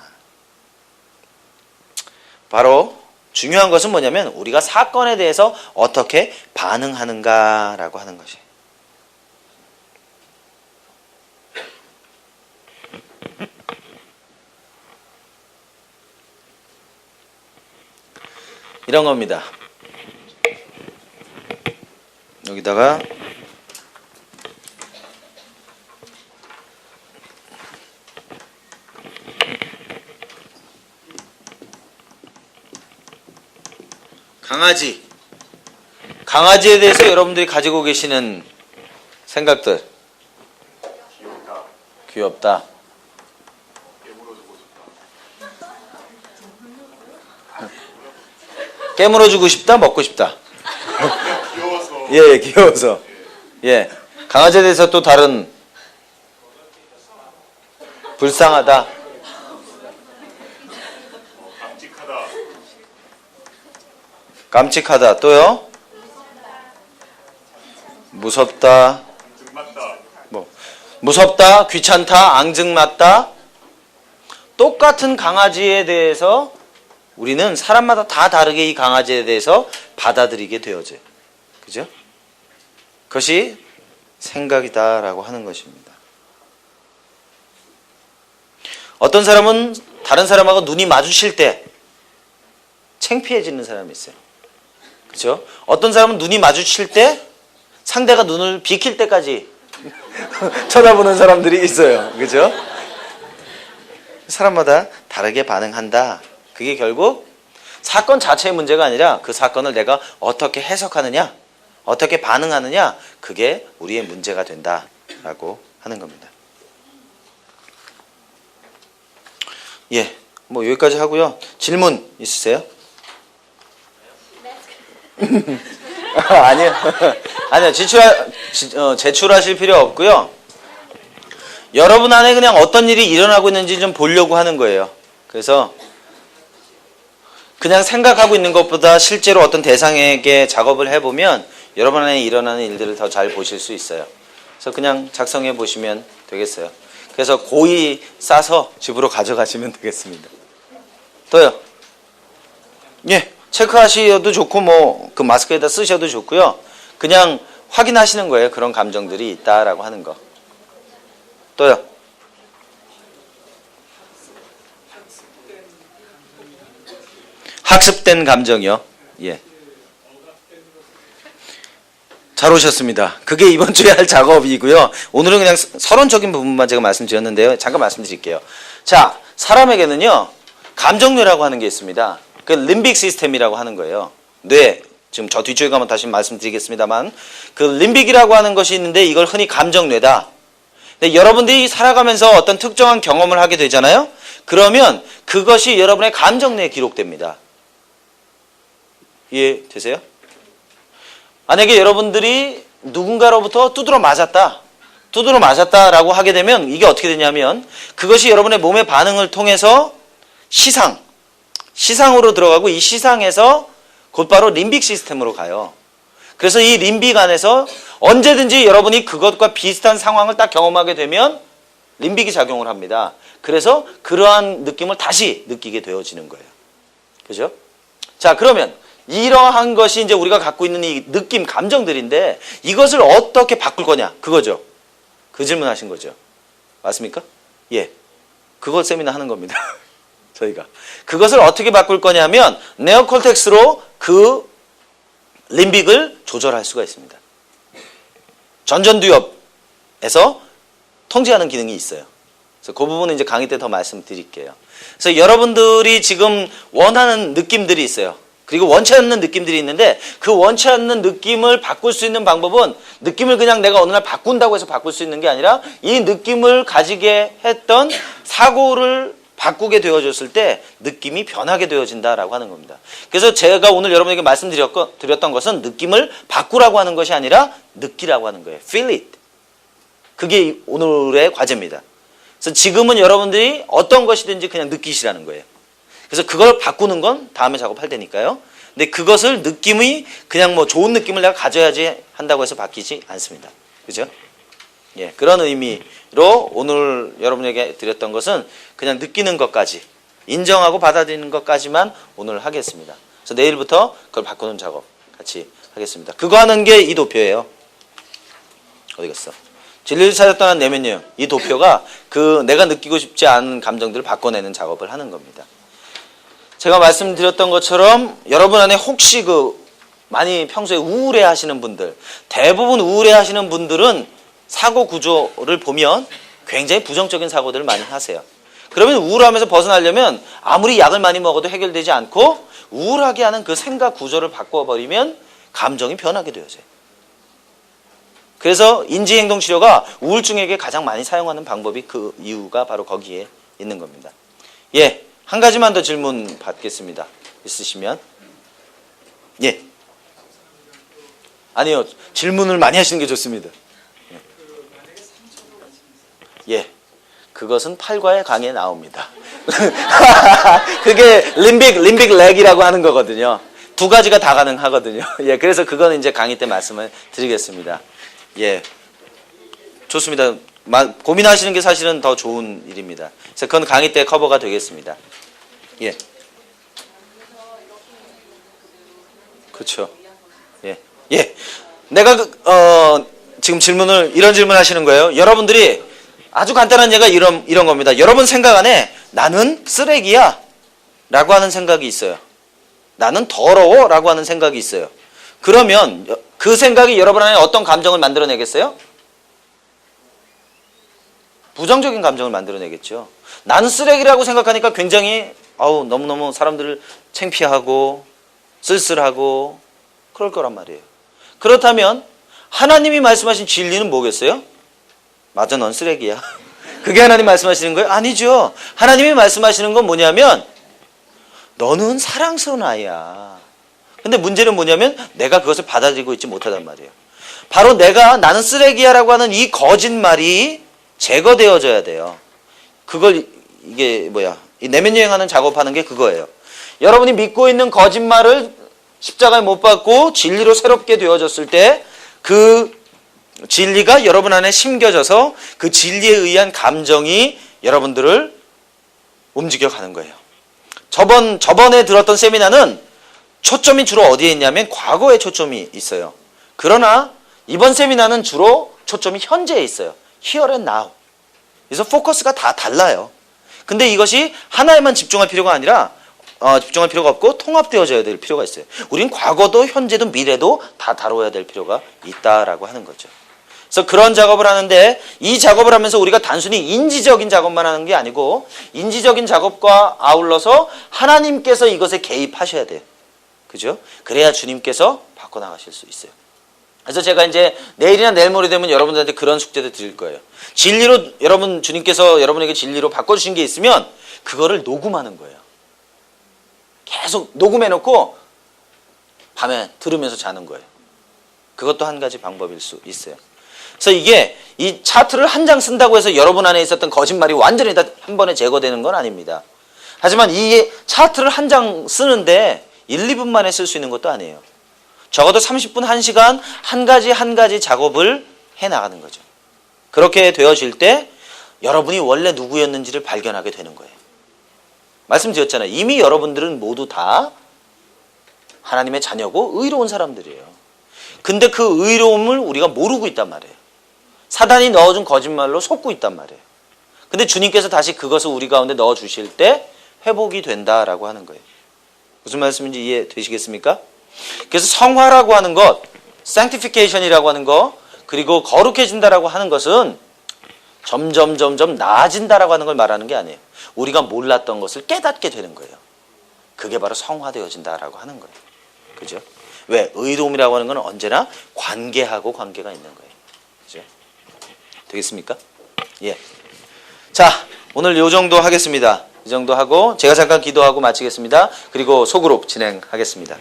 바로 중요한 것은 뭐냐면 우리가 사건에 대해서 어떻게 반응하는가라고 하는 것이. 이런 겁니다. 여기다가 강아지에 대해서 여러분들이 가지고 계시는 생각들. 귀엽다. 깨물어주고 싶다, 먹고 싶다. 귀여워서. 예, 귀여워서. 예, 강아지에 대해서 또 다른 불쌍하다, 깜찍하다. 깜찍하다, 또요? 무섭다, 증맞다. 뭐 무섭다, 귀찮다, 앙증맞다. 똑같은 강아지에 대해서 우리는 사람마다 다 다르게 이 강아지에 대해서 받아들이게 되어져요. 그죠? 그것이 생각이다라고 하는 것입니다. 어떤 사람은 다른 사람하고 눈이 마주칠 때 창피해지는 사람이 있어요. 그죠? 어떤 사람은 눈이 마주칠 때 상대가 눈을 비킬 때까지 쳐다보는 사람들이 있어요. 그죠? 사람마다 다르게 반응한다. 그게 결국 사건 자체의 문제가 아니라 그 사건을 내가 어떻게 해석하느냐, 어떻게 반응하느냐, 그게 우리의 문제가 된다라고 하는 겁니다. 예, 뭐 여기까지 하고요. 질문 있으세요? 아니요. 아니요. 제출하실 필요 없고요. 여러분 안에 그냥 어떤 일이 일어나고 있는지 좀 보려고 하는 거예요. 그래서 그냥 생각하고 있는 것보다 실제로 어떤 대상에게 작업을 해보면 여러분 안에 일어나는 일들을 더 잘 보실 수 있어요. 그래서 그냥 작성해 보시면 되겠어요. 그래서 고이 싸서 집으로 가져가시면 되겠습니다. 또요. 예, 체크하셔도 좋고 뭐 그 마스크에다 쓰셔도 좋고요. 그냥 확인하시는 거예요. 그런 감정들이 있다라고 하는 거. 또요. 학습된 감정이요. 예. 잘 오셨습니다. 그게 이번 주에 할 작업이고요. 오늘은 그냥 서론적인 부분만 제가 말씀드렸는데요. 잠깐 말씀드릴게요. 자, 사람에게는요, 감정뇌라고 하는 게 있습니다. 그 림빅 시스템이라고 하는 거예요. 뇌. 지금 저 뒤쪽에 가면 다시 말씀드리겠습니다만, 그 림빅이라고 하는 것이 있는데 이걸 흔히 감정뇌다. 근데 여러분들이 살아가면서 어떤 특정한 경험을 하게 되잖아요. 그러면 그것이 여러분의 감정뇌에 기록됩니다. 이해되세요? 만약에 여러분들이 누군가로부터 두드러 맞았다라고 하게 되면 이게 어떻게 되냐면 그것이 여러분의 몸의 반응을 통해서 시상으로 들어가고 이 시상에서 곧바로 림빅 시스템으로 가요. 그래서 이 림빅 안에서 언제든지 여러분이 그것과 비슷한 상황을 딱 경험하게 되면 림빅이 작용을 합니다. 그래서 그러한 느낌을 다시 느끼게 되어지는 거예요. 그죠? 자, 그러면 이러한 것이 이제 우리가 갖고 있는 이 느낌, 감정들인데 이것을 어떻게 바꿀 거냐? 그거죠. 그 질문 하신 거죠. 맞습니까? 예. 그것 세미나 하는 겁니다. 저희가. 그것을 어떻게 바꿀 거냐면 네오콜텍스로 그 림빅을 조절할 수가 있습니다. 전전두엽에서 통제하는 기능이 있어요. 그래서 그 부분은 이제 강의 때 더 말씀드릴게요. 그래서 여러분들이 지금 원하는 느낌들이 있어요. 그리고 원치 않는 느낌들이 있는데 그 원치 않는 느낌을 바꿀 수 있는 방법은 느낌을 그냥 내가 어느 날 바꾼다고 해서 바꿀 수 있는 게 아니라 이 느낌을 가지게 했던 사고를 바꾸게 되어졌을 때 느낌이 변하게 되어진다라고 하는 겁니다. 그래서 제가 오늘 여러분에게 말씀드렸던 것은 느낌을 바꾸라고 하는 것이 아니라 느끼라고 하는 거예요. Feel it. 그게 오늘의 과제입니다. 그래서 지금은 여러분들이 어떤 것이든지 그냥 느끼시라는 거예요. 그래서 그걸 바꾸는 건 다음에 작업할 테니까요. 근데 그것을 느낌이 그냥 뭐 좋은 느낌을 내가 가져야지 한다고 해서 바뀌지 않습니다. 그죠? 예, 그런 의미로 오늘 여러분에게 드렸던 것은 그냥 느끼는 것까지 인정하고 받아들이는 것까지만 오늘 하겠습니다. 그래서 내일부터 그걸 바꾸는 작업 같이 하겠습니다. 그거 하는 게 이 도표예요. 어디 갔어? 진리를 찾아 떠난 내면 여행. 이 도표가 그 내가 느끼고 싶지 않은 감정들을 바꿔내는 작업을 하는 겁니다. 제가 말씀드렸던 것처럼 여러분 안에 혹시 많이 평소에 우울해 하시는 분들, 대부분 우울해 하시는 분들은 사고 구조를 보면 굉장히 부정적인 사고들을 많이 하세요. 그러면 우울함에서 벗어나려면 아무리 약을 많이 먹어도 해결되지 않고 우울하게 하는 그 생각 구조를 바꿔버리면 감정이 변하게 되어져요. 그래서 인지행동치료가 우울증에게 가장 많이 사용하는 방법이 그 이유가 바로 거기에 있는 겁니다. 예, 한 가지만 더 질문 받겠습니다. 있으시면. 예. 아니요, 질문을 많이 하시는 게 좋습니다. 예. 그것은 팔과의 강에 나옵니다. 그게 림빅 렉이라고 하는 거거든요. 두 가지가 다 가능하거든요. 예, 그래서 그거는 이제 강의 때 말씀을 드리겠습니다. 예, 좋습니다. 고민하시는 게 사실은 더 좋은 일입니다. 그래서 그건 강의 때 커버가 되겠습니다. 예, 그렇죠. 예, 예. 내가 지금 이런 질문 하시는 거예요. 여러분들이 아주 간단한 예가 이런 겁니다. 여러분 생각 안에 나는 쓰레기야 라고 하는 생각이 있어요. 나는 더러워 라고 하는 생각이 있어요. 그러면 그 생각이 여러분 안에 어떤 감정을 만들어내겠어요? 부정적인 감정을 만들어내겠죠. 나는 쓰레기라고 생각하니까 굉장히 너무너무 사람들을 창피하고 쓸쓸하고 그럴 거란 말이에요. 그렇다면 하나님이 말씀하신 진리는 뭐겠어요? 맞아, 넌 쓰레기야. 그게 하나님 말씀하시는 거예요? 아니죠. 하나님이 말씀하시는 건 뭐냐면 너는 사랑스러운 아이야. 근데 문제는 뭐냐면 내가 그것을 받아들이고 있지 못하단 말이에요. 바로 나는 쓰레기야라고 하는 이 거짓말이 제거되어져야 돼요. 이 내면 여행하는 작업하는 게 그거예요. 여러분이 믿고 있는 거짓말을 십자가에 못 박고 진리로 새롭게 되어졌을 때 그 진리가 여러분 안에 심겨져서 그 진리에 의한 감정이 여러분들을 움직여가는 거예요. 저번에 들었던 세미나는 초점이 주로 어디에 있냐면 과거에 초점이 있어요. 그러나 이번 세미나는 주로 초점이 현재에 있어요. Here and now. 그래서 포커스가 다 달라요. 근데 이것이 하나에만 집중할 필요가 아니라 집중할 필요가 없고 통합되어져야 될 필요가 있어요. 우린 과거도 현재도 미래도 다 다뤄야 될 필요가 있다라고 하는 거죠. 그래서 그런 작업을 하는데 이 작업을 하면서 우리가 단순히 인지적인 작업만 하는 게 아니고 인지적인 작업과 아울러서 하나님께서 이것에 개입하셔야 돼요. 그죠? 그래야 주님께서 바꿔나가실 수 있어요. 그래서 제가 이제 내일이나 내일 모레 되면 여러분들한테 그런 숙제도 드릴 거예요. 진리로 주님께서 여러분에게 진리로 바꿔주신 게 있으면 그거를 녹음하는 거예요. 계속 녹음해놓고 밤에 들으면서 자는 거예요. 그것도 한 가지 방법일 수 있어요. 그래서 이 차트를 한 장 쓴다고 해서 여러분 안에 있었던 거짓말이 완전히 다 한 번에 제거되는 건 아닙니다. 하지만 이 차트를 한 장 쓰는데 1, 2분 만에 쓸 수 있는 것도 아니에요. 적어도 30분, 1시간 한 가지 작업을 해나가는 거죠. 그렇게 되어질 때 여러분이 원래 누구였는지를 발견하게 되는 거예요. 말씀드렸잖아요. 이미 여러분들은 모두 다 하나님의 자녀고 의로운 사람들이에요. 근데 그 의로움을 우리가 모르고 있단 말이에요. 사단이 넣어준 거짓말로 속고 있단 말이에요. 근데 주님께서 다시 그것을 우리 가운데 넣어주실 때 회복이 된다라고 하는 거예요. 무슨 말씀인지 이해되시겠습니까? 그래서 성화라고 하는 것, sanctification이라고 하는 것, 그리고 거룩해진다라고 하는 것은 점점 나아진다라고 하는 걸 말하는 게 아니에요. 우리가 몰랐던 것을 깨닫게 되는 거예요. 그게 바로 성화되어진다라고 하는 거예요. 그죠? 왜? 의로움이라고 하는 건 언제나 관계하고 관계가 있는 거예요. 그죠? 되겠습니까? 예. 자, 오늘 요 정도 하겠습니다. 이 정도 하고 제가 잠깐 기도하고 마치겠습니다. 그리고 소그룹 진행하겠습니다.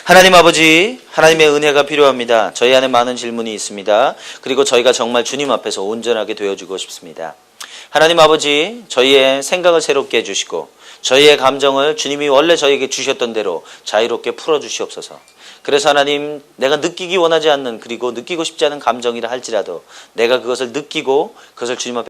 하나님 아버지, 하나님의 은혜가 필요합니다. 저희 안에 많은 질문이 있습니다. 그리고 저희가 정말 주님 앞에서 온전하게 되어주고 싶습니다. 하나님 아버지, 저희의 생각을 새롭게 해주시고 저희의 감정을 주님이 원래 저희에게 주셨던 대로 자유롭게 풀어주시옵소서. 그래서 하나님, 내가 느끼기 원하지 않는, 그리고 느끼고 싶지 않은 감정이라 할지라도 내가 그것을 느끼고 그것을 주님 앞에